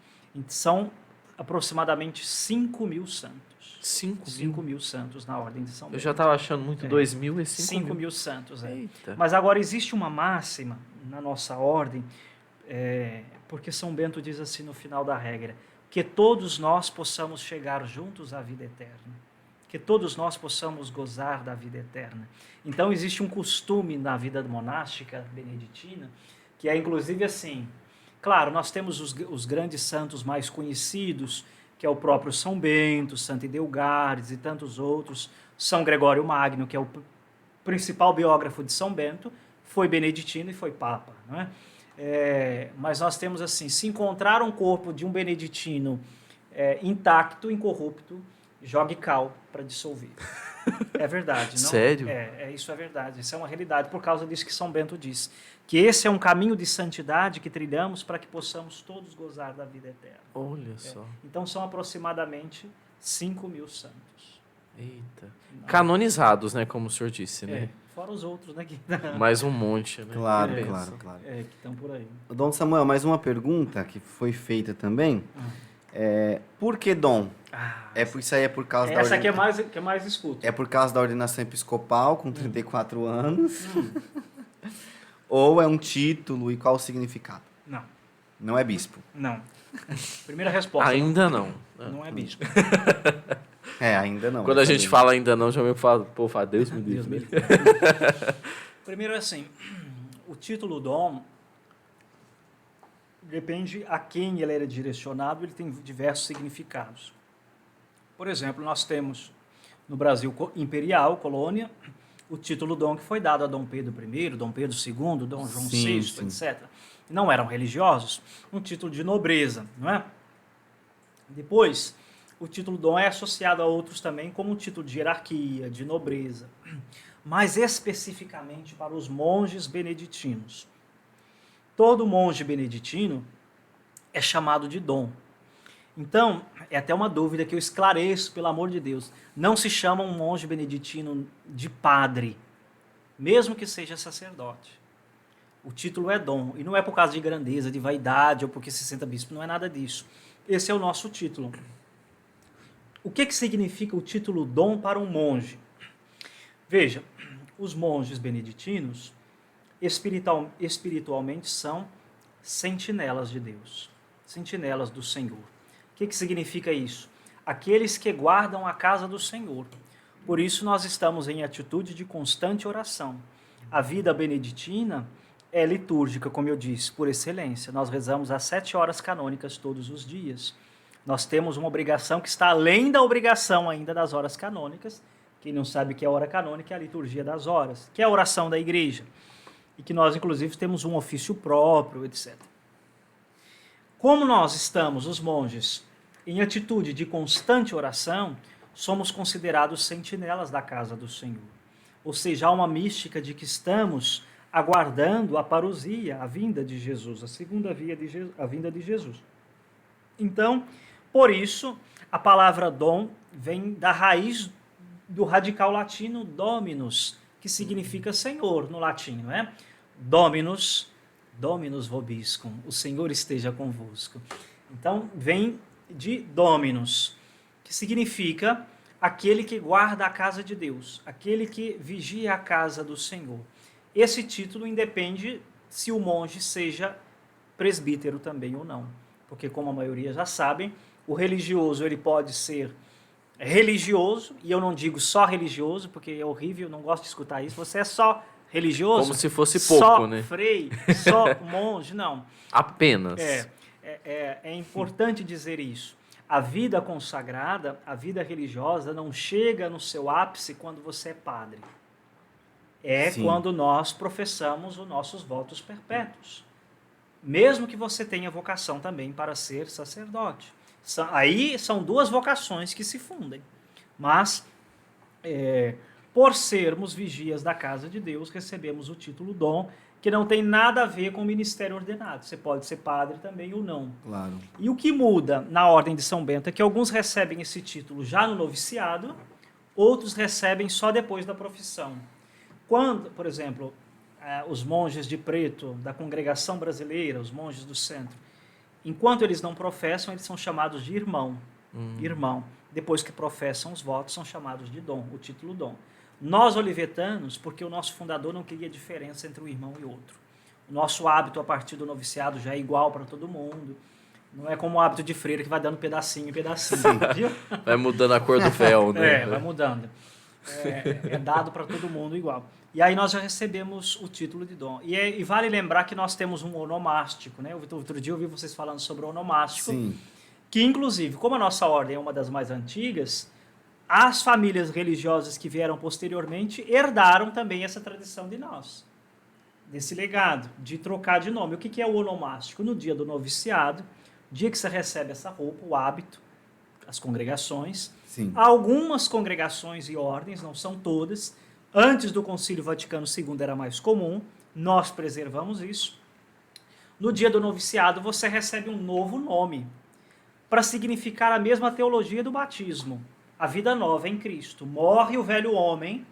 São aproximadamente 5.000 santos. 5.000 santos na Ordem de São Bento. Eu já estava achando muito 2.000 e 5.000. 5.000 santos, Eita. Mas agora existe uma máxima na nossa ordem, porque São Bento diz assim no final da regra, que todos nós possamos chegar juntos à vida eterna, que todos nós possamos gozar da vida eterna. Então existe um costume na vida monástica beneditina, que é inclusive assim, claro, nós temos os grandes santos mais conhecidos, que é o próprio São Bento, Santo Edelgares e tantos outros, São Gregório Magno, que é o principal biógrafo de São Bento, foi beneditino e foi papa, não é? Mas nós temos assim, se encontrar um corpo de um beneditino intacto, incorrupto, jogue cal para dissolver. É verdade, não? Sério? Isso é verdade, isso é uma realidade, por causa disso que São Bento diz, que esse é um caminho de santidade que trilhamos para que possamos todos gozar da vida eterna. Olha só. Então são aproximadamente 5.000 santos. Eita. Canonizados, né, como o senhor disse, né? Fora os outros, né? Mais um monte, né? Claro. Que estão por aí. Dom Samuel, mais uma pergunta que foi feita também. Por que Dom? Isso aí é por causa da essa que é mais escuto. É por causa da ordenação episcopal, com 34 anos? Ou é um título e qual o significado? Não. Não é bispo? Não. Primeira resposta. Ainda não. Não é bispo. Ainda não. Quando a gente fala ainda não, já me fala, pô, fala Deus me livre. Primeiro assim, o título Dom depende a quem ele era direcionado, ele tem diversos significados. Por exemplo, nós temos no Brasil imperial, colônia, o título Dom que foi dado a Dom Pedro I, Dom Pedro II, Dom João VI, etc. Não eram religiosos, um título de nobreza, não é? Depois, o título Dom é associado a outros também como um título de hierarquia, de nobreza, mas especificamente para os monges beneditinos. Todo monge beneditino é chamado de Dom. Então, é até uma dúvida que eu esclareço, pelo amor de Deus. Não se chama um monge beneditino de padre, mesmo que seja sacerdote. O título é Dom, e não é por causa de grandeza, de vaidade, ou porque se senta bispo, não é nada disso. Esse é o nosso título. O que significa o título Dom para um monge? Veja, os monges beneditinos, espiritualmente, são sentinelas de Deus, sentinelas do Senhor. O que significa isso? Aqueles que guardam a casa do Senhor. Por isso nós estamos em atitude de constante oração. A vida beneditina é litúrgica, como eu disse, por excelência. Nós rezamos às 7 horas canônicas todos os dias. Nós temos uma obrigação que está além da obrigação ainda das horas canônicas. Quem não sabe o que é a hora canônica é a liturgia das horas, que é a oração da igreja. E que nós, inclusive, temos um ofício próprio, etc. Como nós estamos, os monges, em atitude de constante oração, somos considerados sentinelas da casa do Senhor. Ou seja, há uma mística de que estamos aguardando a parousia, a vinda de Jesus, a segunda vinda de Jesus. Então, por isso, a palavra dom vem da raiz do radical latino dominus, que que significa Senhor no latim, não é? Dominus, Dominus vobiscum, o Senhor esteja convosco. Então, vem de Dominus, que significa aquele que guarda a casa de Deus, aquele que vigia a casa do Senhor. Esse título independe se o monge seja presbítero também ou não, porque como a maioria já sabem, o religioso ele pode ser religioso, e eu não digo só religioso, porque é horrível, eu não gosto de escutar isso, você é só religioso? Como se fosse pouco, só né? Frei, só monge, não. Apenas. É importante dizer isso. A vida consagrada, a vida religiosa não chega no seu ápice quando você é padre. Sim. Quando nós professamos os nossos votos perpétuos. Mesmo que você tenha vocação também para ser sacerdote. Aí são duas vocações que se fundem. Mas, por sermos vigias da casa de Deus, recebemos o título dom, que não tem nada a ver com o ministério ordenado. Você pode ser padre também ou não. Claro. E o que muda na Ordem de São Bento é que alguns recebem esse título já no noviciado, outros recebem só depois da profissão. Quando, por exemplo, os monges de preto da congregação brasileira, os monges do centro, enquanto eles não professam, eles são chamados de irmão. Irmão. Depois que professam os votos, são chamados de dom, o título dom. Nós, olivetanos, porque o nosso fundador não queria diferença entre um irmão e outro. O nosso hábito a partir do noviciado já é igual para todo mundo. Não é como o hábito de freira que vai dando pedacinho em pedacinho. Viu? Vai mudando a cor do véu, né? Vai mudando. É dado para todo mundo igual. E aí nós já recebemos o título de dom. E vale lembrar que nós temos um onomástico, né? Outro dia eu ouvi vocês falando sobre o onomástico. Sim. Que, inclusive, como a nossa ordem é uma das mais antigas, as famílias religiosas que vieram posteriormente herdaram também essa tradição de nós, desse legado, de trocar de nome. O que é o onomástico? No dia do noviciado, dia que você recebe essa roupa, o hábito, as congregações. Sim. Algumas congregações e ordens, não são todas. Antes do Concílio Vaticano II era mais comum, nós preservamos isso. No dia do noviciado, você recebe um novo nome, para significar a mesma teologia do batismo. A vida nova em Cristo. Morre o velho homem,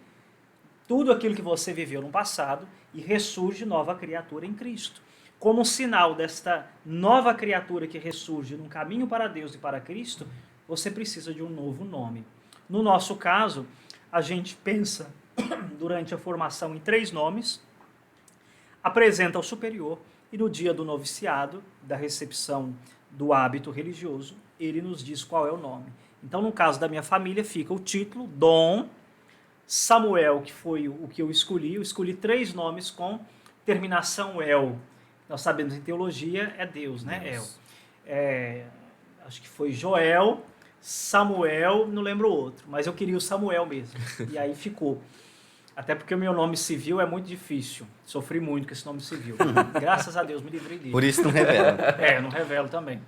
tudo aquilo que você viveu no passado, e ressurge nova criatura em Cristo. Como um sinal desta nova criatura que ressurge num caminho para Deus e para Cristo, você precisa de um novo nome. No nosso caso, a gente pensa durante a formação em 3 nomes, apresenta ao superior, e no dia do noviciado, da recepção do hábito religioso, ele nos diz qual é o nome. Então, no caso da minha família, fica o título, Dom Samuel, que foi o que eu escolhi. Eu escolhi 3 nomes com terminação El. Nós sabemos em teologia, é Deus, né? Deus. El. Acho que foi Joel, Samuel, não lembro o outro, mas eu queria o Samuel mesmo. E aí ficou. Até porque o meu nome civil é muito difícil. Sofri muito com esse nome civil. Graças a Deus me livrei dele. Por isso não revela. Não revelo também.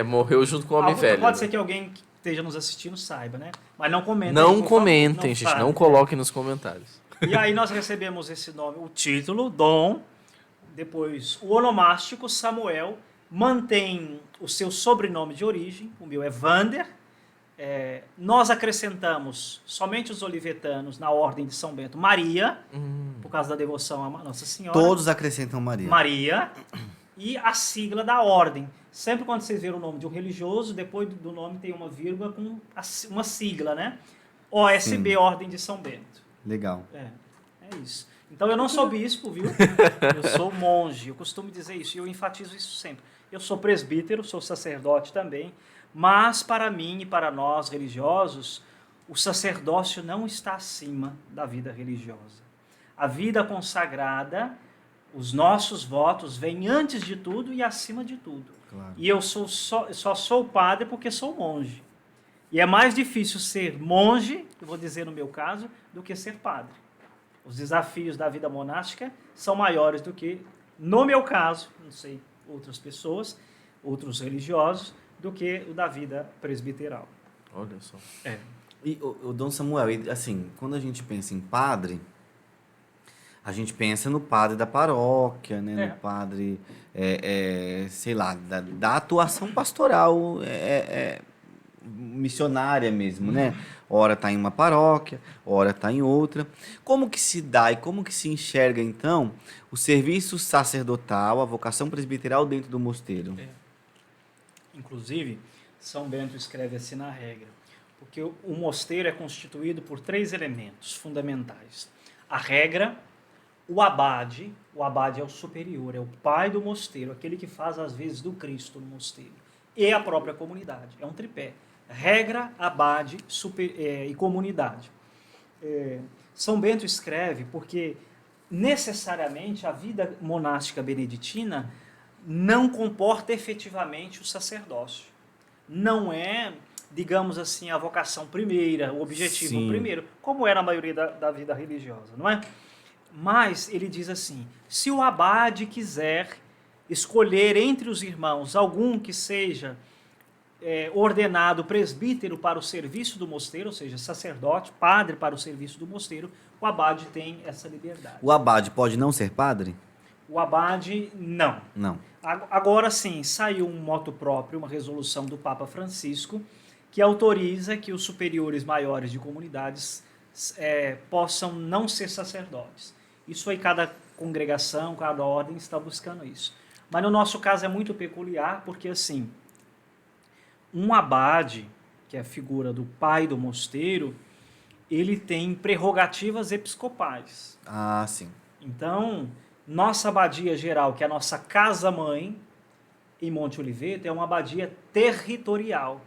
Morreu junto com o homem velho. Pode ser que alguém que esteja nos assistindo saiba, né? Mas não comentem. Não comentem, gente. sabe. Não coloquem nos comentários. E aí nós recebemos esse nome, o título, Dom, depois o onomástico, Samuel, mantém o seu sobrenome de origem, o meu é Vander. Nós acrescentamos, somente os olivetanos, na ordem de São Bento, Maria, por causa da devoção à Nossa Senhora. Todos acrescentam Maria. Maria, e a sigla da ordem. Sempre quando vocês verem o nome de um religioso, depois do nome tem uma vírgula com uma sigla, né? OSB, Sim. Ordem de São Bento. Legal. É isso. Então eu não sou bispo, viu? Eu sou monge. Eu costumo dizer isso e eu enfatizo isso sempre. Eu sou presbítero, sou sacerdote também, mas para mim e para nós religiosos, o sacerdócio não está acima da vida religiosa. A vida consagrada, os nossos votos vêm antes de tudo e acima de tudo. Claro. E eu só sou padre porque sou monge. E é mais difícil ser monge, eu vou dizer no meu caso, do que ser padre. Os desafios da vida monástica são maiores do que, no meu caso, não sei, outras pessoas, outros religiosos, do que o da vida presbiteral. Olha só. E o Dom Samuel, assim, quando a gente pensa em padre, a gente pensa no padre da paróquia, né? No padre, sei lá, da atuação pastoral missionária mesmo, né? Ora está em uma paróquia, ora está em outra. Como que se dá e como que se enxerga, então, o serviço sacerdotal, a vocação presbiteral dentro do mosteiro? Inclusive, São Bento escreve assim na regra, porque o mosteiro é constituído por 3 elementos fundamentais. A regra, o abade é o superior, é o pai do mosteiro, aquele que faz as vezes do Cristo no mosteiro, e a própria comunidade. É um tripé. Regra, abade e comunidade. São Bento escreve porque necessariamente a vida monástica beneditina não comporta efetivamente o sacerdócio. Não é, digamos assim, a vocação primeira, o objetivo Sim. primeiro, como era a maioria da vida religiosa, não é? Mas ele diz assim, se o abade quiser escolher entre os irmãos algum que seja ordenado presbítero para o serviço do mosteiro, ou seja, sacerdote, padre para o serviço do mosteiro, o abade tem essa liberdade. O abade pode não ser padre? O abade, não. Não. Agora sim, saiu um motu próprio, uma resolução do Papa Francisco, que autoriza que os superiores maiores de comunidades possam não ser sacerdotes. Isso aí cada congregação, cada ordem está buscando isso. Mas no nosso caso é muito peculiar, porque assim, um abade, que é a figura do pai do mosteiro, ele tem prerrogativas episcopais. Ah, sim. Então, nossa abadia geral, que é a nossa casa-mãe, em Monte Oliveto, é uma abadia territorial.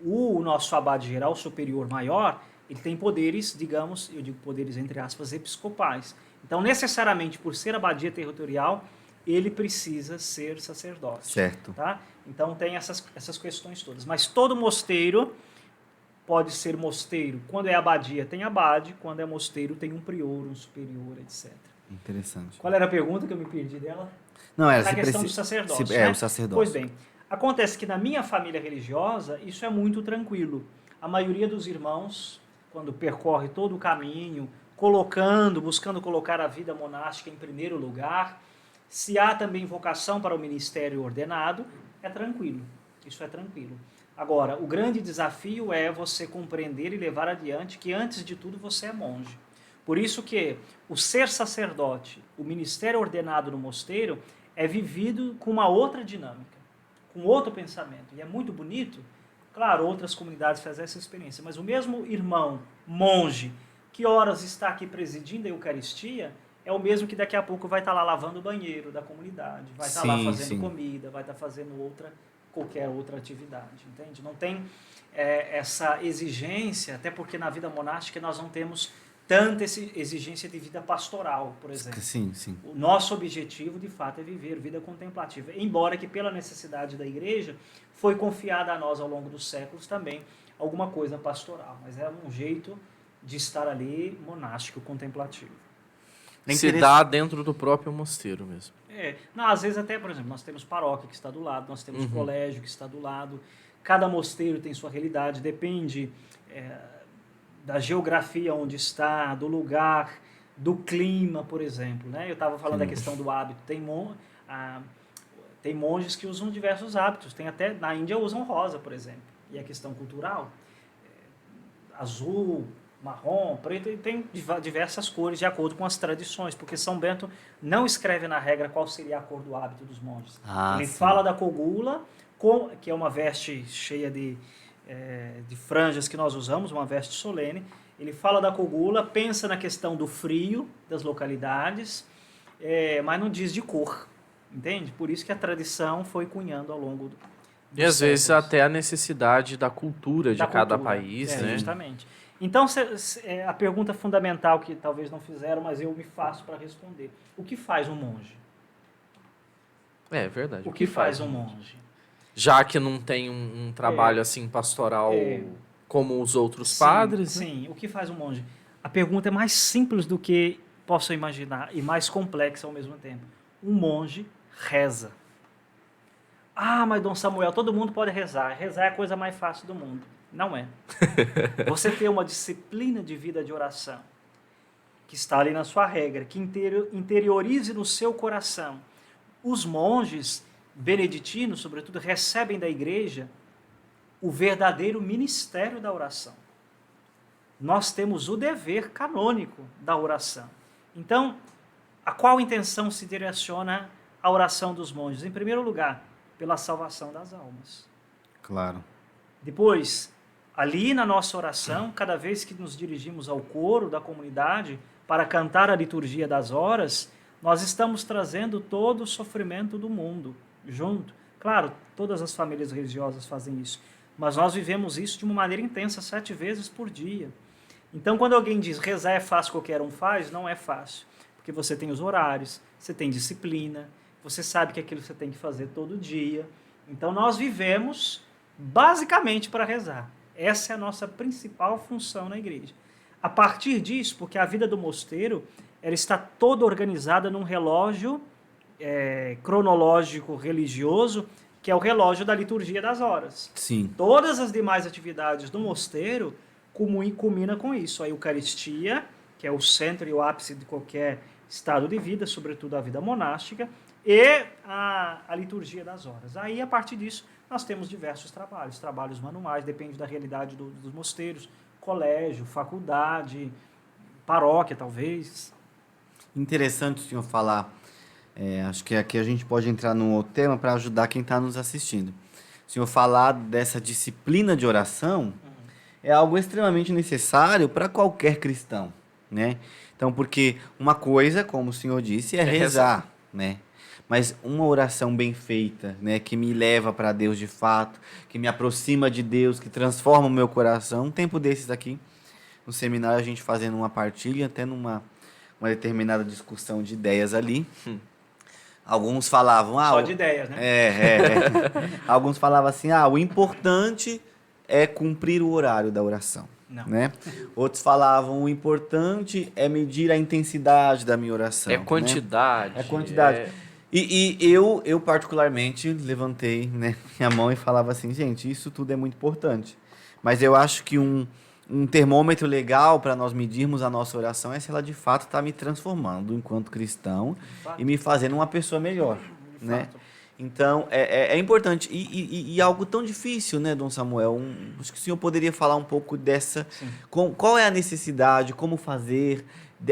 O nosso abade geral, superior maior, ele tem poderes, digamos, eu digo poderes entre aspas, episcopais. Então, necessariamente, por ser abadia territorial, ele precisa ser sacerdote. Certo. Tá? Então, tem essas questões todas. Mas todo mosteiro pode ser mosteiro. Quando é abadia, tem abade. Quando é mosteiro, tem um prior, um superior, etc. Interessante. Qual era a pergunta que eu me perdi dela? Não, era A questão do sacerdócio, É, né? o sacerdócio. Pois bem, acontece que na minha família religiosa, isso é muito tranquilo. A maioria dos irmãos, quando percorre todo o caminho, buscando colocar a vida monástica em primeiro lugar, se há também vocação para o ministério ordenado, é tranquilo. Isso é tranquilo. Agora, o grande desafio é você compreender e levar adiante que, antes de tudo, você é monge. Por isso que o ser sacerdote, o ministério ordenado no mosteiro, é vivido com uma outra dinâmica, com outro pensamento. E é muito bonito. Claro, outras comunidades fazem essa experiência, mas o mesmo irmão monge que horas está aqui presidindo a Eucaristia é o mesmo que daqui a pouco vai estar lá lavando o banheiro da comunidade, vai estar lá fazendo comida, vai estar fazendo qualquer outra atividade, entende? Não tem essa exigência, até porque na vida monástica nós não temos tanta exigência de vida pastoral, por exemplo. Sim, sim. O nosso objetivo, de fato, é viver vida contemplativa, embora que pela necessidade da igreja foi confiada a nós ao longo dos séculos também alguma coisa pastoral, mas é um jeito de estar ali monástico, contemplativo. Se dá dentro do próprio mosteiro mesmo. Não, às vezes até, por exemplo, nós temos paróquia que está do lado, nós temos colégio que está do lado, cada mosteiro tem sua realidade, depende da geografia onde está, do lugar, do clima, por exemplo. Né? Eu estava falando da questão do hábito, tem monges que usam diversos hábitos, tem até, na Índia usam rosa, por exemplo, e a questão cultural, azul, marrom, preto, e tem diversas cores de acordo com as tradições, porque São Bento não escreve na regra qual seria a cor do hábito dos monges. Ele fala da cogula, que é uma veste cheia de franjas que nós usamos, uma veste solene. Ele fala da cogula, pensa na questão do frio das localidades, mas não diz de cor, entende? Por isso que a tradição foi cunhando ao longo dos E às vezes séculos. até a necessidade da cultura de cada país, né? Justamente. Então, a pergunta fundamental que talvez não fizeram, mas eu me faço para responder. O que faz um monge? É verdade. O que faz um monge? Já que não tem um trabalho assim pastoral como os outros padres, né? Sim, o que faz um monge? A pergunta é mais simples do que posso imaginar e mais complexa ao mesmo tempo. Um monge reza. Ah, mas Dom Samuel, todo mundo pode rezar. Rezar é a coisa mais fácil do mundo. Não é. Você ter uma disciplina de vida de oração, que está ali na sua regra, que interiorize no seu coração. Os monges beneditinos, sobretudo, recebem da igreja o verdadeiro ministério da oração. Nós temos o dever canônico da oração. Então, a qual intenção se direciona a oração dos monges? Em primeiro lugar, pela salvação das almas. Claro. Depois, ali na nossa oração, cada vez que nos dirigimos ao coro da comunidade para cantar a liturgia das horas, nós estamos trazendo todo o sofrimento do mundo junto. Claro, todas as famílias religiosas fazem isso, mas nós vivemos isso de uma maneira intensa, 7 vezes por dia. Então, quando alguém diz rezar é fácil, qualquer um faz, não é fácil. Porque você tem os horários, você tem disciplina, você sabe que aquilo você tem que fazer todo dia. Então, nós vivemos basicamente para rezar. Essa é a nossa principal função na igreja. A partir disso, porque a vida do mosteiro ela está toda organizada num relógio cronológico religioso, que é o relógio da liturgia das horas. Sim. Todas as demais atividades do mosteiro culmina com isso. A Eucaristia, que é o centro e o ápice de qualquer estado de vida, sobretudo a vida monástica, e a liturgia das horas. Aí, a partir disso, nós temos diversos trabalhos manuais, depende da realidade dos mosteiros, colégio, faculdade, paróquia, talvez. Interessante o senhor falar, acho que aqui a gente pode entrar num outro tema para ajudar quem está nos assistindo. O senhor falar dessa disciplina de oração é algo extremamente necessário para qualquer cristão, né? Então, porque uma coisa, como o senhor disse, é rezar, né? Mas uma oração bem feita, né, que me leva para Deus de fato, que me aproxima de Deus, que transforma o meu coração. Um tempo desses aqui, no seminário, a gente fazendo uma partilha, até numa determinada discussão de ideias ali. Alguns falavam... Só de ideias, né? Alguns falavam assim, o importante é cumprir o horário da oração. Não. Né? Outros falavam, o importante é medir a intensidade da minha oração. É quantidade. Né? É quantidade. E eu particularmente, levantei, né, minha mão e falava assim, gente, isso tudo é muito importante. Mas eu acho que um termômetro legal para nós medirmos a nossa oração é se ela de fato está me transformando enquanto cristão e me fazendo uma pessoa melhor. Né? Então, é importante. E algo tão difícil, né, Dom Samuel? Acho que o senhor poderia falar um pouco dessa... Qual é a necessidade, como fazer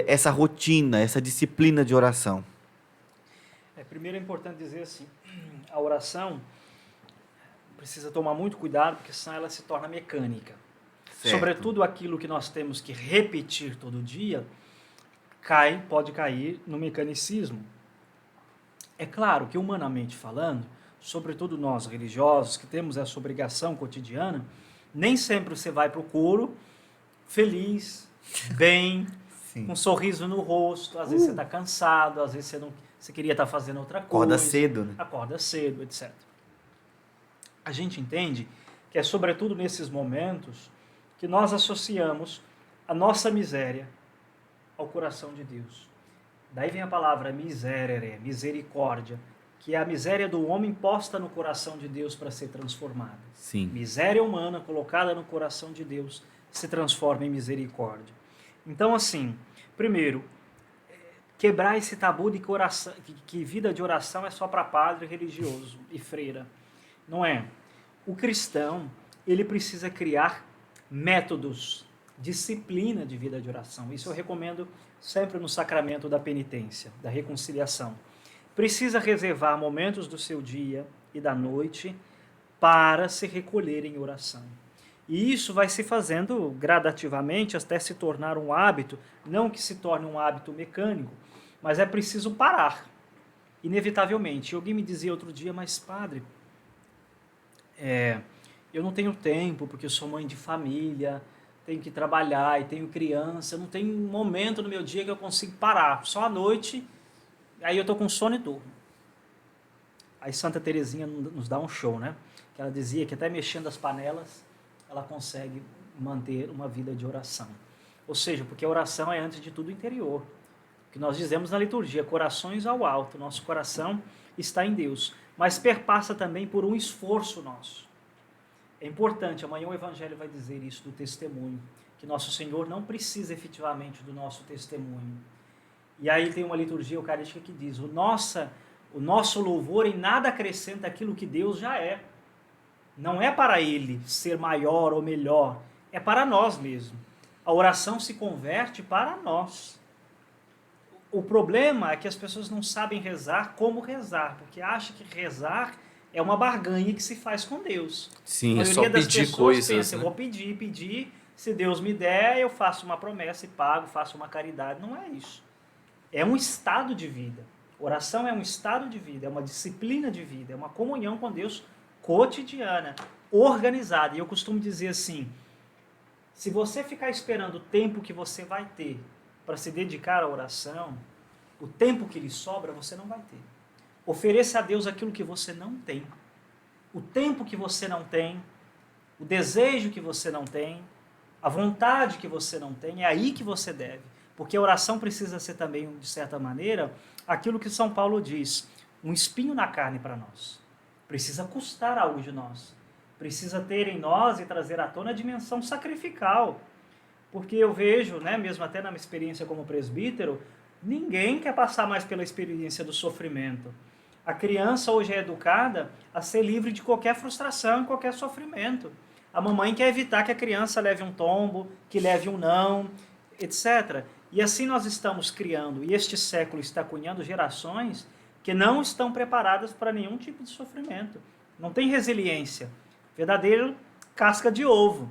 essa rotina, essa disciplina de oração? Primeiro é importante dizer assim, a oração precisa tomar muito cuidado, porque senão ela se torna mecânica. Certo. Sobretudo aquilo que nós temos que repetir todo dia, pode cair no mecanicismo. É claro que, humanamente falando, sobretudo nós religiosos, que temos essa obrigação cotidiana, nem sempre você vai para o coro feliz, bem, com um sorriso no rosto, às vezes você está cansado, às vezes você queria estar fazendo outra coisa. Acorda cedo, né? Acorda cedo, etc. A gente entende que é sobretudo nesses momentos que nós associamos a nossa miséria ao coração de Deus. Daí vem a palavra miserere, misericórdia, que é a miséria do homem posta no coração de Deus para ser transformada. Sim. Miséria humana colocada no coração de Deus se transforma em misericórdia. Então, assim, primeiro, quebrar esse tabu de que vida de oração é só para padre religioso e freira. Não é. O cristão, ele precisa criar métodos, disciplina de vida de oração. Isso eu recomendo sempre no sacramento da penitência, da reconciliação. Precisa reservar momentos do seu dia e da noite para se recolher em oração. E isso vai se fazendo gradativamente até se tornar um hábito, não que se torne um hábito mecânico, mas é preciso parar, inevitavelmente. Alguém me dizia outro dia, mas padre, eu não tenho tempo, porque eu sou mãe de família, tenho que trabalhar e tenho criança, não tem um momento no meu dia que eu consigo parar, só à noite, aí eu estou com sono e durmo. Aí Santa Teresinha nos dá um show, né? Que ela dizia que até mexendo as panelas, ela consegue manter uma vida de oração. Ou seja, porque a oração é antes de tudo interior. O que nós dizemos na liturgia, corações ao alto, nosso coração está em Deus, mas perpassa também por um esforço nosso. É importante, amanhã o Evangelho vai dizer isso do testemunho, que nosso Senhor não precisa efetivamente do nosso testemunho. E aí tem uma liturgia eucarística que diz, o nosso louvor em nada acrescenta aquilo que Deus já é. Não é para ele ser maior ou melhor, é para nós mesmos. A oração se converte para nós. O problema é que as pessoas não sabem rezar como rezar, porque acham que rezar é uma barganha que se faz com Deus. Sim, A é só maioria das pedir pessoas coisas, pensa, né? eu vou pedir, se Deus me der, eu faço uma promessa e pago, faço uma caridade. Não é isso. É um estado de vida. Oração é um estado de vida, é uma disciplina de vida, é uma comunhão com Deus cotidiana, organizada. E eu costumo dizer assim, se você ficar esperando o tempo que você vai ter para se dedicar à oração, o tempo que lhe sobra você não vai ter. Ofereça a Deus aquilo que você não tem. O tempo que você não tem, o desejo que você não tem, a vontade que você não tem, é aí que você deve. Porque a oração precisa ser também, de certa maneira, aquilo que São Paulo diz, um espinho na carne para nós. Precisa custar algo de nós. Precisa ter em nós e trazer à tona a dimensão sacrificial. Porque eu vejo, né, mesmo até na minha experiência como presbítero, ninguém quer passar mais pela experiência do sofrimento. A criança hoje é educada a ser livre de qualquer frustração e qualquer sofrimento. A mamãe quer evitar que a criança leve um tombo, que leve um não, etc. E assim nós estamos criando, e este século está cunhando gerações que não estão preparadas para nenhum tipo de sofrimento. Não tem resiliência. Verdadeiro casca de ovo.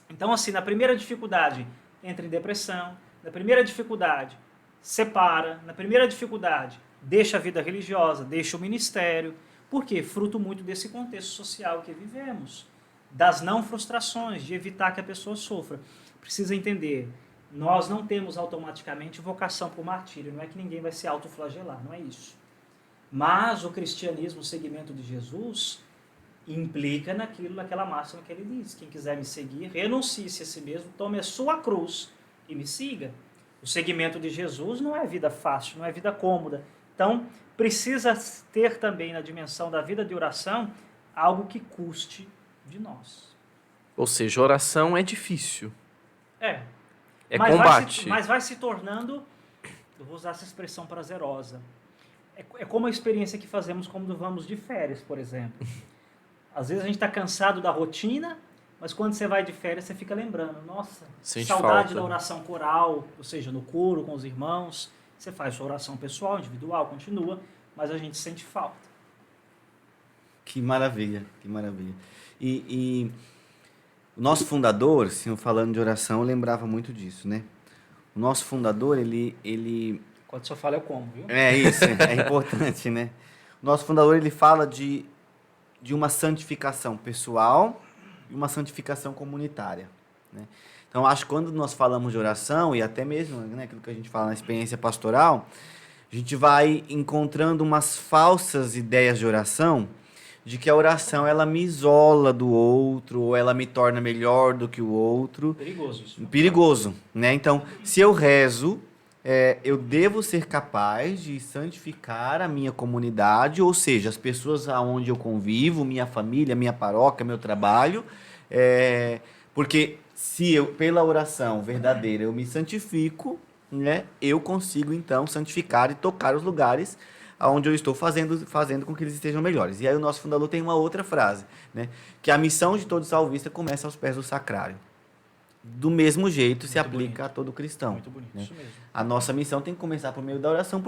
Então, assim, na primeira dificuldade, entra em depressão. Na primeira dificuldade, separa. Na primeira dificuldade, deixa a vida religiosa, deixa o ministério. Por quê? Fruto muito desse contexto social que vivemos. Das não frustrações, de evitar que a pessoa sofra. Precisa entender, nós não temos automaticamente vocação para o martírio. Não é que ninguém vai se autoflagelar, não é isso. Mas o cristianismo, o segmento de Jesus, implica naquela máxima que ele diz. Quem quiser me seguir, renuncie-se a si mesmo, tome a sua cruz e me siga. O segmento de Jesus não é vida fácil, não é vida cômoda. Então, precisa ter também na dimensão da vida de oração algo que custe de nós. Ou seja, oração é difícil. É mas combate. Mas vai se tornando, eu vou usar essa expressão prazerosa, é como a experiência que fazemos quando vamos de férias, por exemplo. Às vezes a gente está cansado da rotina, mas quando você vai de férias você fica lembrando, nossa, sente saudade falta da oração coral, ou seja, no coro com os irmãos. Você faz sua oração pessoal, individual, continua, mas a gente sente falta. Que maravilha, que maravilha. E o nosso fundador, assim, falando de oração, eu lembrava muito disso, né? O nosso fundador, ele... Quando o senhor fala, eu como, viu? É isso, é importante, né? O nosso fundador, ele fala de uma santificação pessoal e uma santificação comunitária, né? Então, acho que quando nós falamos de oração, e até mesmo, né, aquilo que a gente fala na experiência pastoral, a gente vai encontrando umas falsas ideias de oração, de que a oração ela me isola do outro, ou ela me torna melhor do que o outro. Perigoso isso. Perigoso, né? Então, se eu rezo, eu devo ser capaz de santificar a minha comunidade, ou seja, as pessoas aonde eu convivo, minha família, minha paróquia, meu trabalho, porque se eu, pela oração verdadeira, eu me santifico, né, eu consigo, então, santificar e tocar os lugares onde eu estou fazendo com que eles estejam melhores. E aí o nosso fundador tem uma outra frase, né, que a missão de todo salvista começa aos pés do sacrário. Do mesmo jeito se aplica a todo cristão. Muito bonito, né? isso mesmo. A nossa missão tem que começar por meio da oração,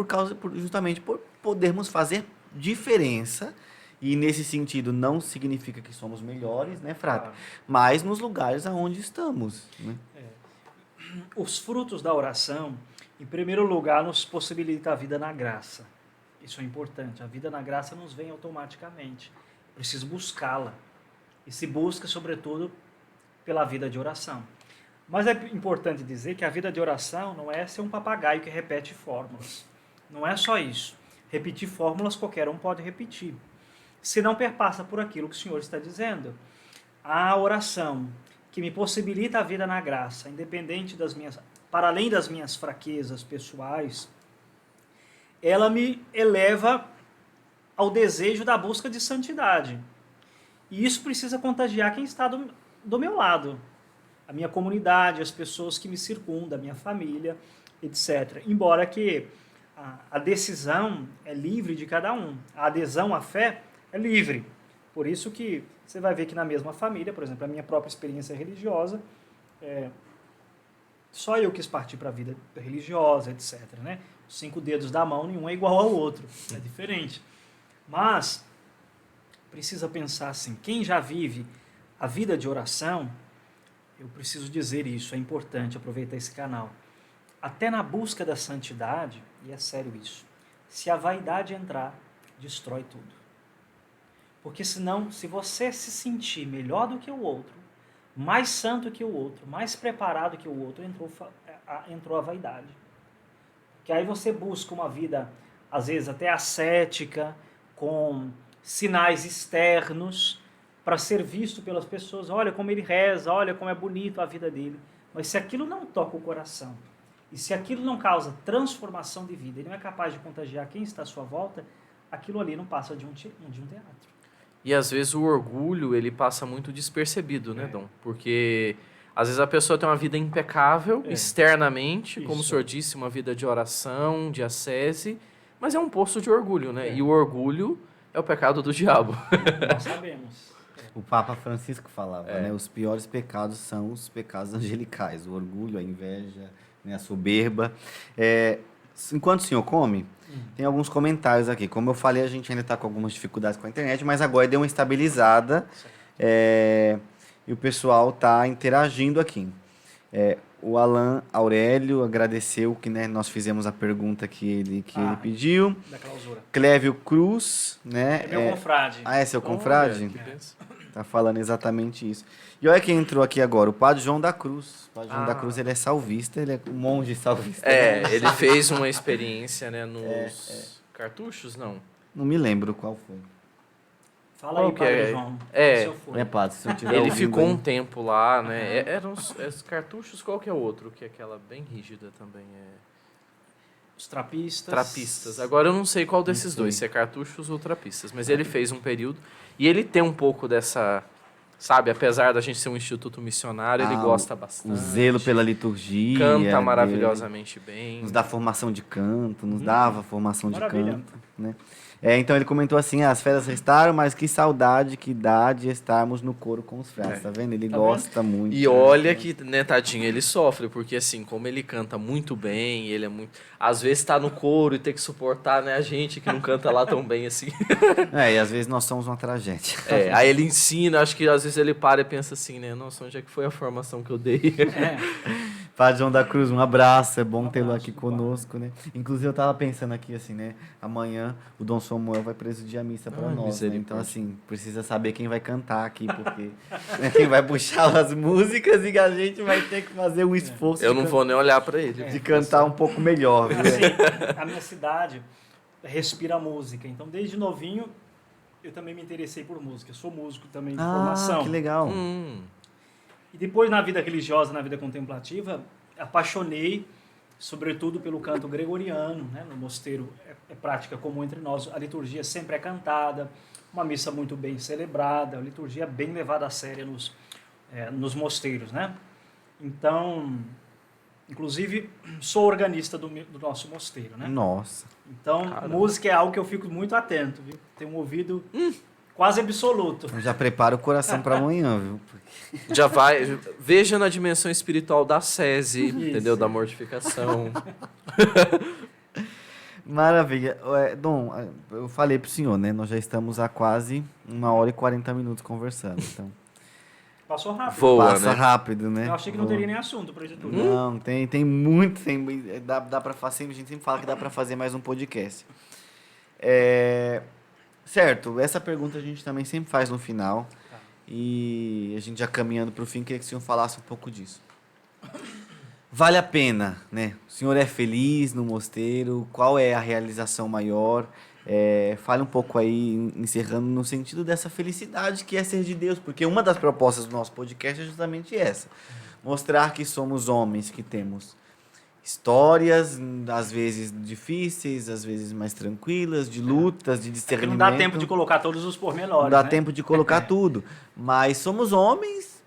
justamente por podermos fazer diferença. E nesse sentido não significa que somos melhores, né, Frata? Claro. Mas nos lugares aonde estamos. Né? Os frutos da oração, em primeiro lugar, nos possibilita a vida na graça. Isso é importante. A vida na graça nos vem automaticamente. Preciso buscá-la. E se busca, sobretudo, pela vida de oração. Mas é importante dizer que a vida de oração não é ser um papagaio que repete fórmulas. Não é só isso. Repetir fórmulas qualquer um pode repetir. Se não perpassa por aquilo que o Senhor está dizendo. A oração que me possibilita a vida na graça, independente das minhas, para além das minhas fraquezas pessoais, ela me eleva ao desejo da busca de santidade. E isso precisa contagiar quem está do meu lado. A minha comunidade, as pessoas que me circundam, a minha família, etc. Embora que a decisão é livre de cada um. A adesão à fé é livre. Por isso que você vai ver que na mesma família, por exemplo, a minha própria experiência religiosa, só eu quis partir para a vida religiosa, etc. Né? Os 5 dedos da mão, nenhum é igual ao outro, é diferente. Mas precisa pensar assim, quem já vive a vida de oração, eu preciso dizer isso, é importante aproveitar esse canal. Até na busca da santidade, e é sério isso, se a vaidade entrar, destrói tudo. Porque senão, se você se sentir melhor do que o outro, mais santo que o outro, mais preparado que o outro, entrou a vaidade. Que aí você busca uma vida, às vezes até ascética, com sinais externos, para ser visto pelas pessoas. Olha como ele reza, olha como é bonito a vida dele. Mas se aquilo não toca o coração, e se aquilo não causa transformação de vida, ele não é capaz de contagiar quem está à sua volta, aquilo ali não passa de um teatro. E às vezes o orgulho, ele passa muito despercebido, né, Dom? Porque às vezes a pessoa tem uma vida impecável, externamente, como o senhor disse, uma vida de oração, de ascese, mas é um poço de orgulho, né? E o orgulho é o pecado do diabo. Nós sabemos. O Papa Francisco falava, né? Os piores pecados são os pecados angelicais. O orgulho, a inveja, né? A soberba. Enquanto o senhor come, tem alguns comentários aqui. Como eu falei, a gente ainda está com algumas dificuldades com a internet, mas agora deu uma estabilizada. E o pessoal está interagindo aqui. O Alan Aurélio agradeceu que, né, nós fizemos a pergunta que ele pediu. Da clausura. Clévio Cruz, né? É meu confrade. É seu confrade? Que benção. Tá falando exatamente isso. E olha quem entrou aqui agora, o Padre João da Cruz. O Padre João da Cruz, ele é salvista, ele é um monge salvista. Ele fez uma experiência, né, nos cartuchos, não? Não me lembro qual foi. Fala aí, que Padre João. É, Foi. Padre, se eu tiver Ele ouvindo ficou aí. um tempo lá, né? Eram os cartuchos, qual que é o outro? Que é aquela bem rígida também. Os trapistas. Trapistas. Agora eu não sei qual desses dois, se é cartuchos ou trapistas. Mas ele fez um período. E ele tem um pouco dessa... Sabe, apesar da gente ser um instituto missionário, ele gosta bastante. O zelo pela liturgia. Canta maravilhosamente bem. Nos dá formação de canto, nos dava formação de Maravilha. canto, né? Então ele comentou assim, as férias restaram, mas que saudade que dá de estarmos no coro com os frades, tá vendo? Ele gosta muito. E olha que, né, tadinho, ele sofre, porque assim, como ele canta muito bem, ele é muito... Às vezes tá no coro e tem que suportar, né, a gente que não canta lá tão bem assim. E às vezes nós somos uma tragédia. Aí ele ensina, acho que às vezes ele para e pensa assim, né, nossa, onde é que foi a formação que eu dei? Padre João da Cruz, um abraço, é bom tê-lo aqui conosco, né? Inclusive eu tava pensando aqui assim, né, amanhã o Dom Samuel vai presidir a missa para nós, né? Então assim, precisa saber quem vai cantar aqui, porque né, quem vai puxar as músicas e a gente vai ter que fazer um esforço. Eu não vou nem olhar para ele. De cantar um pouco melhor, viu? Assim, a minha cidade respira música, então desde novinho eu também me interessei por música, eu sou músico também de formação. Que legal. E depois na vida religiosa, na vida contemplativa, apaixonei sobretudo pelo canto gregoriano, né? No mosteiro é prática comum entre nós, a liturgia sempre é cantada, uma missa muito bem celebrada, a liturgia é bem levada a sério nos mosteiros, né? Então, inclusive, sou organista do nosso mosteiro, né? Nossa. Então, música é algo que eu fico muito atento, viu? Tenho um ouvido quase absoluto. Eu já preparo o coração para amanhã, viu? Já vai, veja na dimensão espiritual da sese, entendeu? Da mortificação. Maravilha. Dom, eu falei pro senhor, né? Nós já estamos há quase 1h e 40 minutos conversando, então... Passou rápido. Passa rápido, né? Eu achei que não teria nem assunto para isso tudo. Não, tem muito, dá para fazer, a gente sempre fala que dá para fazer mais um podcast. Certo, essa pergunta a gente também sempre faz no final. E a gente já caminhando para o fim, queria que o senhor falasse um pouco disso. Vale a pena, né? O senhor é feliz no mosteiro? Qual é a realização maior? Fale um pouco aí, encerrando, no sentido dessa felicidade que é ser de Deus. Porque uma das propostas do nosso podcast é justamente essa. Mostrar que somos homens, que temos histórias, às vezes difíceis, às vezes mais tranquilas, de lutas, de discernimento. Não dá tempo de colocar todos os pormenores. Não dá tempo de colocar tudo. Mas somos homens,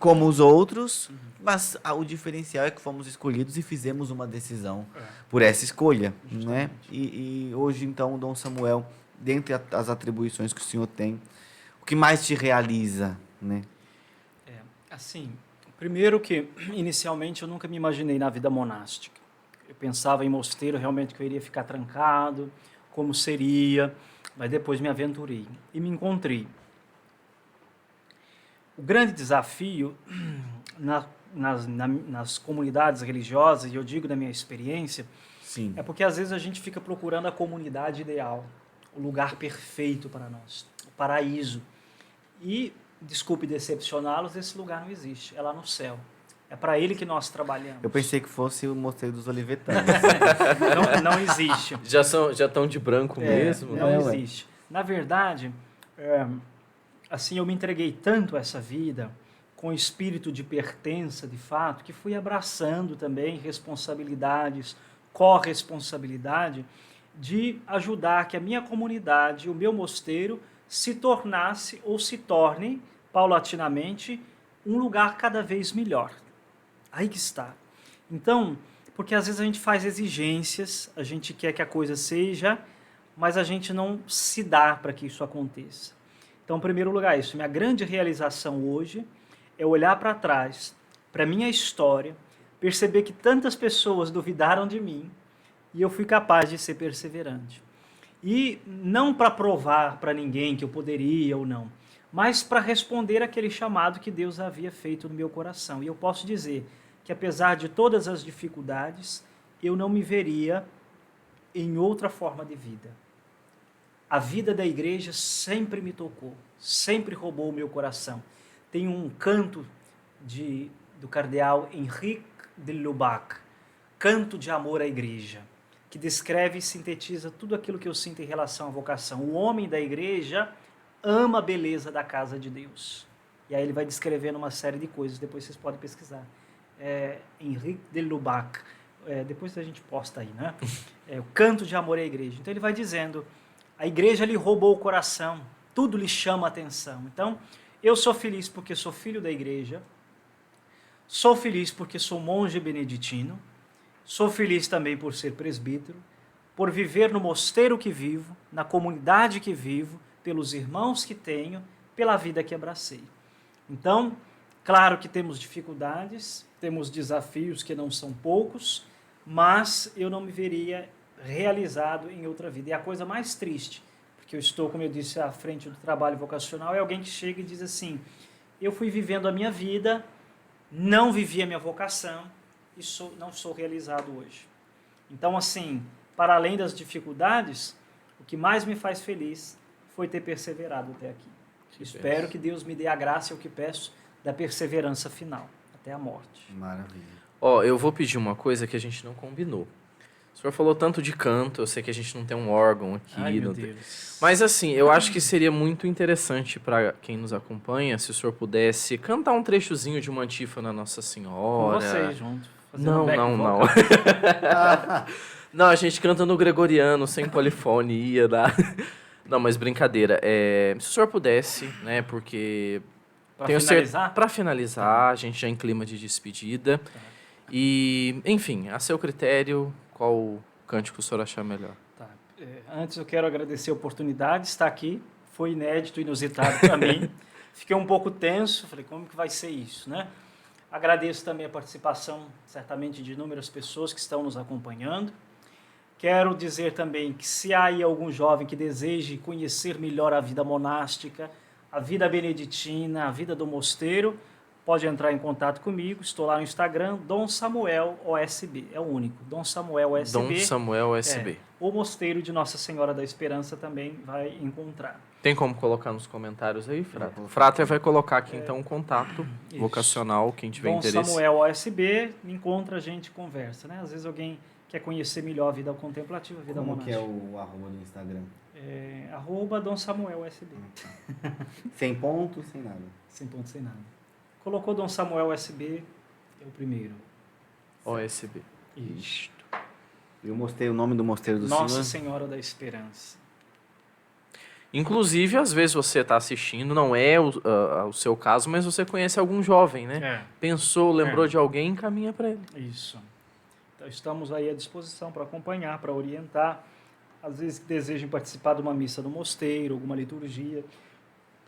como os outros, mas o diferencial é que fomos escolhidos e fizemos uma decisão por essa escolha, né? E hoje, então, Dom Samuel, dentre as atribuições que o senhor tem, o que mais te realiza, né? Assim, primeiro que, inicialmente, eu nunca me imaginei na vida monástica. Eu pensava em mosteiro, realmente, que eu iria ficar trancado, como seria, mas depois me aventurei e me encontrei. O grande desafio nas comunidades religiosas, e eu digo da minha experiência, Sim. é porque às vezes a gente fica procurando a comunidade ideal, o lugar perfeito para nós, o paraíso. E, desculpe decepcioná-los, esse lugar não existe, é lá no céu. É para ele que nós trabalhamos. Eu pensei que fosse o Mosteiro dos Olivetanos. Não existe. Já estão de branco mesmo? Não né? existe. Na verdade, assim, eu me entreguei tanto a essa vida, com espírito de pertença, de fato, que fui abraçando também responsabilidades, corresponsabilidade, de ajudar que a minha comunidade, o meu mosteiro, se tornasse ou se torne, paulatinamente, um lugar cada vez melhor. Aí que está. Então, porque às vezes a gente faz exigências, a gente quer que a coisa seja, mas a gente não se dá para que isso aconteça. Então, em primeiro lugar, isso. Minha grande realização hoje é olhar para trás, para a minha história, perceber que tantas pessoas duvidaram de mim e eu fui capaz de ser perseverante. E não para provar para ninguém que eu poderia ou não, mas para responder aquele chamado que Deus havia feito no meu coração. E eu posso dizer que, apesar de todas as dificuldades, eu não me veria em outra forma de vida. A vida da igreja sempre me tocou, sempre roubou o meu coração. Tem um canto do cardeal Henrique de Lubac, Canto de Amor à Igreja, que descreve e sintetiza tudo aquilo que eu sinto em relação à vocação. O homem da igreja ama a beleza da casa de Deus. E aí ele vai descrevendo uma série de coisas, depois vocês podem pesquisar. Henrique de Lubac, depois a gente posta aí, né? O Canto de Amor à Igreja. Então ele vai dizendo, a igreja lhe roubou o coração, tudo lhe chama a atenção. Então, eu sou feliz porque sou filho da igreja, sou feliz porque sou monge beneditino, sou feliz também por ser presbítero, por viver no mosteiro que vivo, na comunidade que vivo, pelos irmãos que tenho, pela vida que abracei. Então, claro que temos dificuldades, temos desafios que não são poucos, mas eu não me veria realizado em outra vida. E a coisa mais triste, porque eu estou, como eu disse, à frente do trabalho vocacional, é alguém que chega e diz assim, eu fui vivendo a minha vida, não vivi a minha vocação, e não sou realizado hoje. Então, assim, para além das dificuldades, o que mais me faz feliz foi ter perseverado até aqui. Espero que Deus me dê a graça, é o que peço, da perseverança final, até a morte. Maravilha. Eu vou pedir uma coisa que a gente não combinou. O senhor falou tanto de canto, eu sei que a gente não tem um órgão aqui. Ai, meu Deus. Mas assim, eu acho que seria muito interessante para quem nos acompanha, se o senhor pudesse cantar um trechozinho de uma antífona Nossa Senhora. Com vocês juntos. Não. Não, a gente canta no gregoriano, sem polifonia. Não, mas brincadeira. Se o senhor pudesse, né, porque... Para finalizar, a gente já em clima de despedida. Tá. E, enfim, a seu critério, qual cântico o senhor achar melhor? Tá. Antes eu quero agradecer a oportunidade de estar aqui. Foi inédito, inusitado para mim. Fiquei um pouco tenso, falei, como que vai ser isso, né? Agradeço também a participação, certamente, de inúmeras pessoas que estão nos acompanhando. Quero dizer também que se há aí algum jovem que deseje conhecer melhor a vida monástica, a vida beneditina, a vida do mosteiro, pode entrar em contato comigo. Estou lá no Instagram, Dom Samuel OSB. É o único, Dom Samuel OSB. Dom Samuel OSB. O Mosteiro de Nossa Senhora da Esperança também vai encontrar. Tem como colocar nos comentários aí, Frater? Frater vai colocar aqui, então, um contato vocacional, quem tiver interesse. Dom Samuel OSB, me encontra, a gente conversa, né? Às vezes alguém quer conhecer melhor a vida contemplativa, a vida monástica. Como que é o arroba do Instagram? Arroba Dom Samuel OSB. Sem ponto, sem nada. Sem ponto, sem nada. Colocou Dom Samuel OSB, é o primeiro. OSB. Isto. Eu mostrei o nome do mosteiro do Senhor. Nossa Senhora da Esperança. Inclusive, às vezes você está assistindo, não é o seu caso, mas você conhece algum jovem, né? Pensou, lembrou de alguém, encaminha para ele. Isso. Então, estamos aí à disposição para acompanhar, para orientar. Às vezes desejem participar de uma missa no mosteiro, alguma liturgia.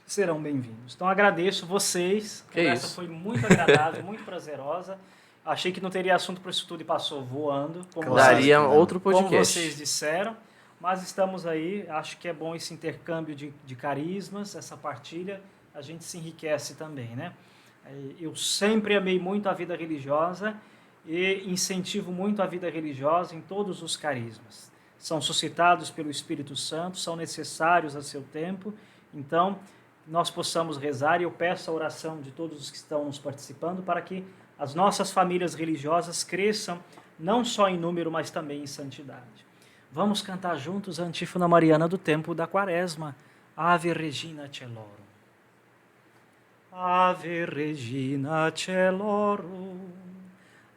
serão bem-vindos. Então agradeço vocês. A conversa isso. foi muito agradável, muito prazerosa. Achei que não teria assunto para isso tudo e passou voando. Claro. Daria Claro. outro podcast. Como vocês disseram, mas estamos aí. Acho que é bom esse intercâmbio de carismas, essa partilha. A gente se enriquece também, né? Eu sempre amei muito a vida religiosa e incentivo muito a vida religiosa em todos os carismas. São suscitados pelo Espírito Santo, são necessários a seu tempo. Então, nós possamos rezar e eu peço a oração de todos os que estão nos participando para que as nossas famílias religiosas cresçam não só em número, mas também em santidade. Vamos cantar juntos a antífona mariana do tempo da Quaresma. Ave Regina Celorum. Ave Regina Celorum,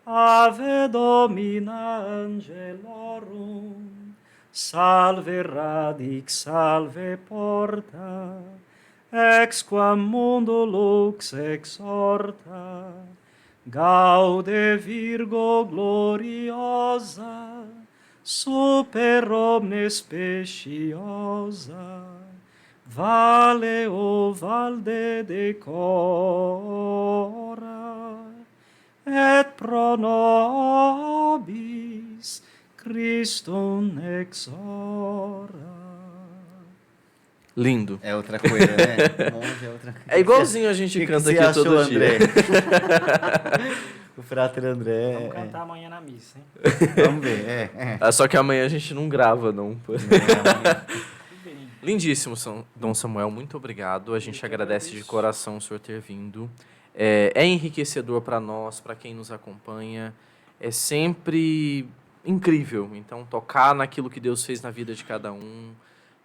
Ave Domina Angelorum, Salve Radix, Salve Porta, Ex quam mundo lux exhorta, Gaude Virgo gloriosa, Super omnes speciosa, Vale o valde decora, et pro nobis Christum exora. Lindo. É outra coisa, né? Monge é outra coisa. É igualzinho a gente Que canta você aqui achou, todo André? dia. O Frater André. Vamos cantar amanhã na missa, hein? Vamos ver, Só que amanhã a gente não grava, não. Tudo bem. Lindíssimo, Dom Samuel, muito obrigado. A gente agradece de coração o senhor ter vindo. É enriquecedor para nós, para quem nos acompanha. É sempre incrível. Então, tocar naquilo que Deus fez na vida de cada um,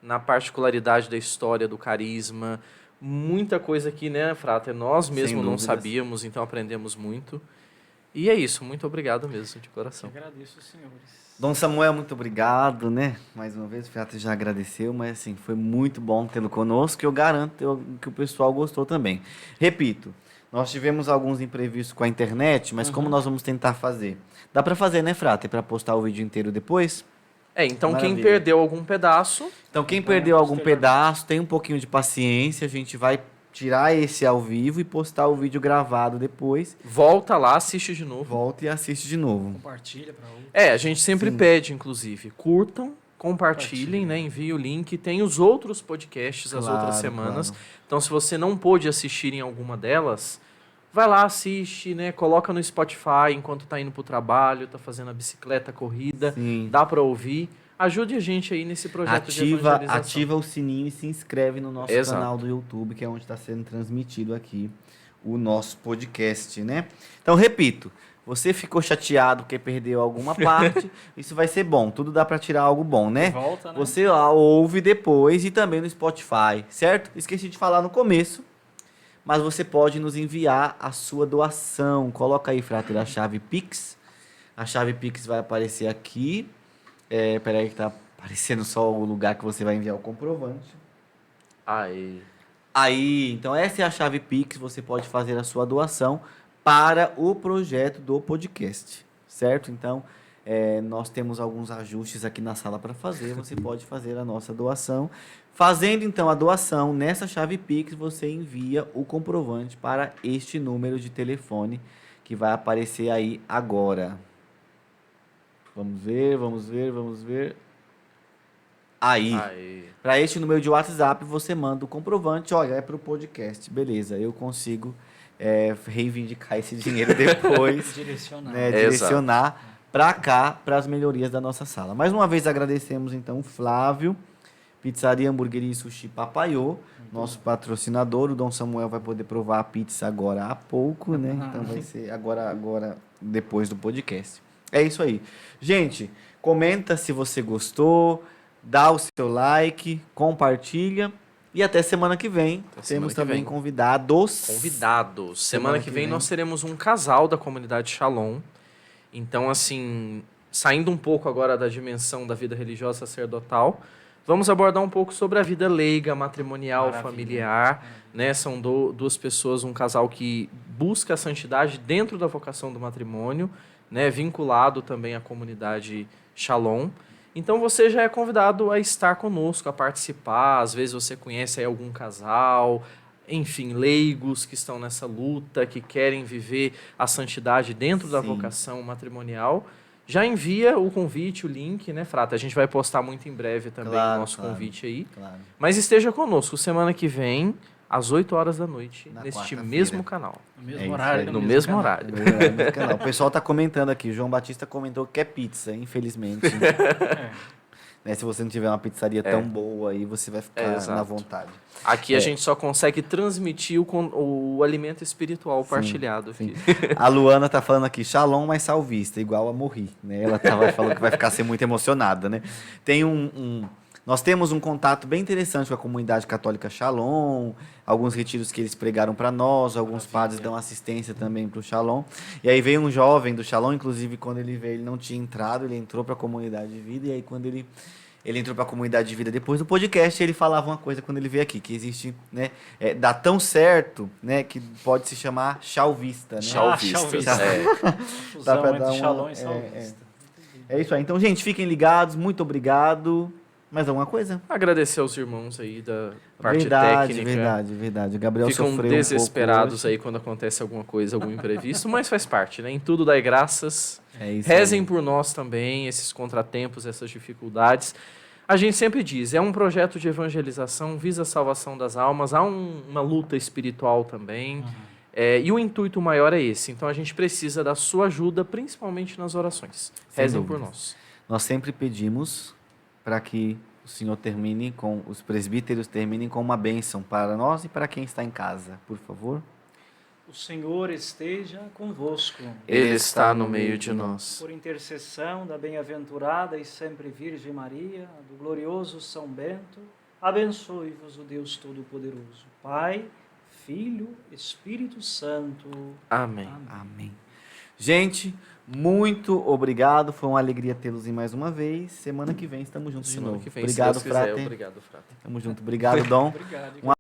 na particularidade da história, do carisma. Muita coisa aqui, né, Frater? Nós mesmos não dúvidas. sabíamos, então aprendemos muito. E é isso, muito obrigado mesmo, de coração. Agradeço os senhores. Dom Samuel, muito obrigado, né? Mais uma vez, o Frater já agradeceu, mas assim, foi muito bom tê-lo conosco e eu garanto que o pessoal gostou também. Repito, nós tivemos alguns imprevistos com a internet, mas como nós vamos tentar fazer? Dá para fazer, né, Frater? Para postar o vídeo inteiro depois? Então quem Maravilha. perdeu algum pedaço, Então, quem perdeu algum pedaço, tem um pouquinho de paciência, a gente vai tirar esse ao vivo e postar o vídeo gravado depois. volta lá, assiste de novo. Volta e assiste de novo. Compartilha para outros. A gente sempre pede, inclusive, curtam, compartilhem, né? Envie o link. Tem os outros podcasts, as outras Claro, semanas. claro. Então, se você não pôde assistir em alguma delas, vai lá, assiste, né? Coloca no Spotify enquanto tá indo pro trabalho, tá fazendo a bicicleta, a corrida. Sim. Dá para ouvir. Ajude a gente aí nesse projeto de evangelização. Ativa o sininho e se inscreve no nosso Exato. canal do YouTube, que é onde está sendo transmitido aqui o nosso podcast, né? Então, repito, você ficou chateado porque perdeu alguma parte, isso vai ser bom, tudo dá para tirar algo bom, né? Volta, né? Você ouve depois e também no Spotify, certo? Esqueci de falar no começo, mas você pode nos enviar a sua doação. Coloca aí, Frater, a chave Pix. A chave Pix vai aparecer aqui. Peraí que tá aparecendo só o lugar que você vai enviar o comprovante. Aí. Aí, então essa é a chave Pix, você pode fazer a sua doação para o projeto do podcast, certo? Então, nós temos alguns ajustes aqui na sala para fazer, você pode fazer a nossa doação. Fazendo, então, a doação, nessa chave Pix, você envia o comprovante para este número de telefone que vai aparecer aí agora. Vamos ver. Aí. Para este número de WhatsApp, você manda o comprovante. Olha, é para o podcast. Beleza, eu consigo reivindicar esse dinheiro depois. Direcionar. Né, direcionar para cá, para as melhorias da nossa sala. Mais uma vez agradecemos, então, o Flávio, Pizzaria, Hamburgueria e Sushi Papaiô, nosso patrocinador. O Dom Samuel vai poder provar a pizza agora há pouco, né? Então vai ser agora depois do podcast. É isso aí. Gente, comenta se você gostou, dá o seu like, compartilha e até semana que vem. Temos também convidados. Semana que vem nós teremos um casal da comunidade Shalom. Então, assim, saindo um pouco agora da dimensão da vida religiosa sacerdotal, vamos abordar um pouco sobre a vida leiga, matrimonial, familiar. Né? São duas pessoas, um casal que busca a santidade dentro da vocação do matrimônio, né, vinculado também à comunidade Shalom. Então você já é convidado a estar conosco, a participar. Às vezes você conhece aí algum casal, enfim, leigos que estão nessa luta, que querem viver a santidade dentro da Sim. vocação matrimonial. Já envia o convite, o link, né, Frata? A gente vai postar muito em breve também o nosso convite aí. Claro. Mas esteja conosco semana que vem, às 8 horas da noite, Na neste quarta-feira. mesmo canal. No mesmo isso horário. aí. No mesmo canal. horário. O pessoal tá comentando aqui. João Batista comentou que é pizza, infelizmente. Né, se você não tiver uma pizzaria tão boa aí, você vai ficar exato. na vontade. Aqui a gente só consegue transmitir o alimento espiritual partilhado. Sim. Aqui. A Luana tá falando aqui, Shalom, mas salvista, igual a Morri, né? Ela falou que vai ficar assim, muito emocionada, né? Tem nós temos um contato bem interessante com a comunidade católica Shalom, alguns retiros que eles pregaram para nós, alguns padres dão assistência também para o Shalom. E aí veio um jovem do Shalom, inclusive quando ele veio, ele não tinha entrado, ele entrou para a comunidade de vida, e aí quando ele entrou para a comunidade de vida depois do podcast, ele falava uma coisa quando ele veio aqui, que existe, né, dá tão certo, né, que pode se chamar chalvista, né? Chalvista. Fusão pra entre dar Shalom uma- e Salvista. É isso aí. Então, gente, fiquem ligados, muito obrigado. Mais alguma coisa? Agradecer aos irmãos aí da parte Verdade, técnica. verdade. O Gabriel Ficam sofreu desesperados um pouco aí quando acontece alguma coisa, algum imprevisto, mas faz parte, né? Em tudo dai graças. hoje. É isso Rezem aí. por nós também, esses contratempos, essas dificuldades. A gente sempre diz, é um projeto de evangelização, visa a salvação das almas, há uma luta espiritual também, e o intuito maior é esse. Então a gente precisa da sua ajuda, principalmente nas orações. Sem Rezem por dúvidas. nós. Nós sempre pedimos para que o Senhor termine com, os presbíteros terminem com uma bênção para nós e para quem está em casa, por favor. O Senhor esteja convosco. Ele está no meio de nós. Por intercessão da bem-aventurada e sempre Virgem Maria, do glorioso São Bento, abençoe-vos o Deus Todo-Poderoso, Pai, Filho, Espírito Santo. Amém. Amém. Gente, muito obrigado. Foi uma alegria tê-los em mais uma vez. Semana que vem estamos juntos de Semana novo. que vem, Obrigado, se Deus quiser. Frate. Obrigado, Frate. Tamo junto. Obrigado, Dom. Obrigado.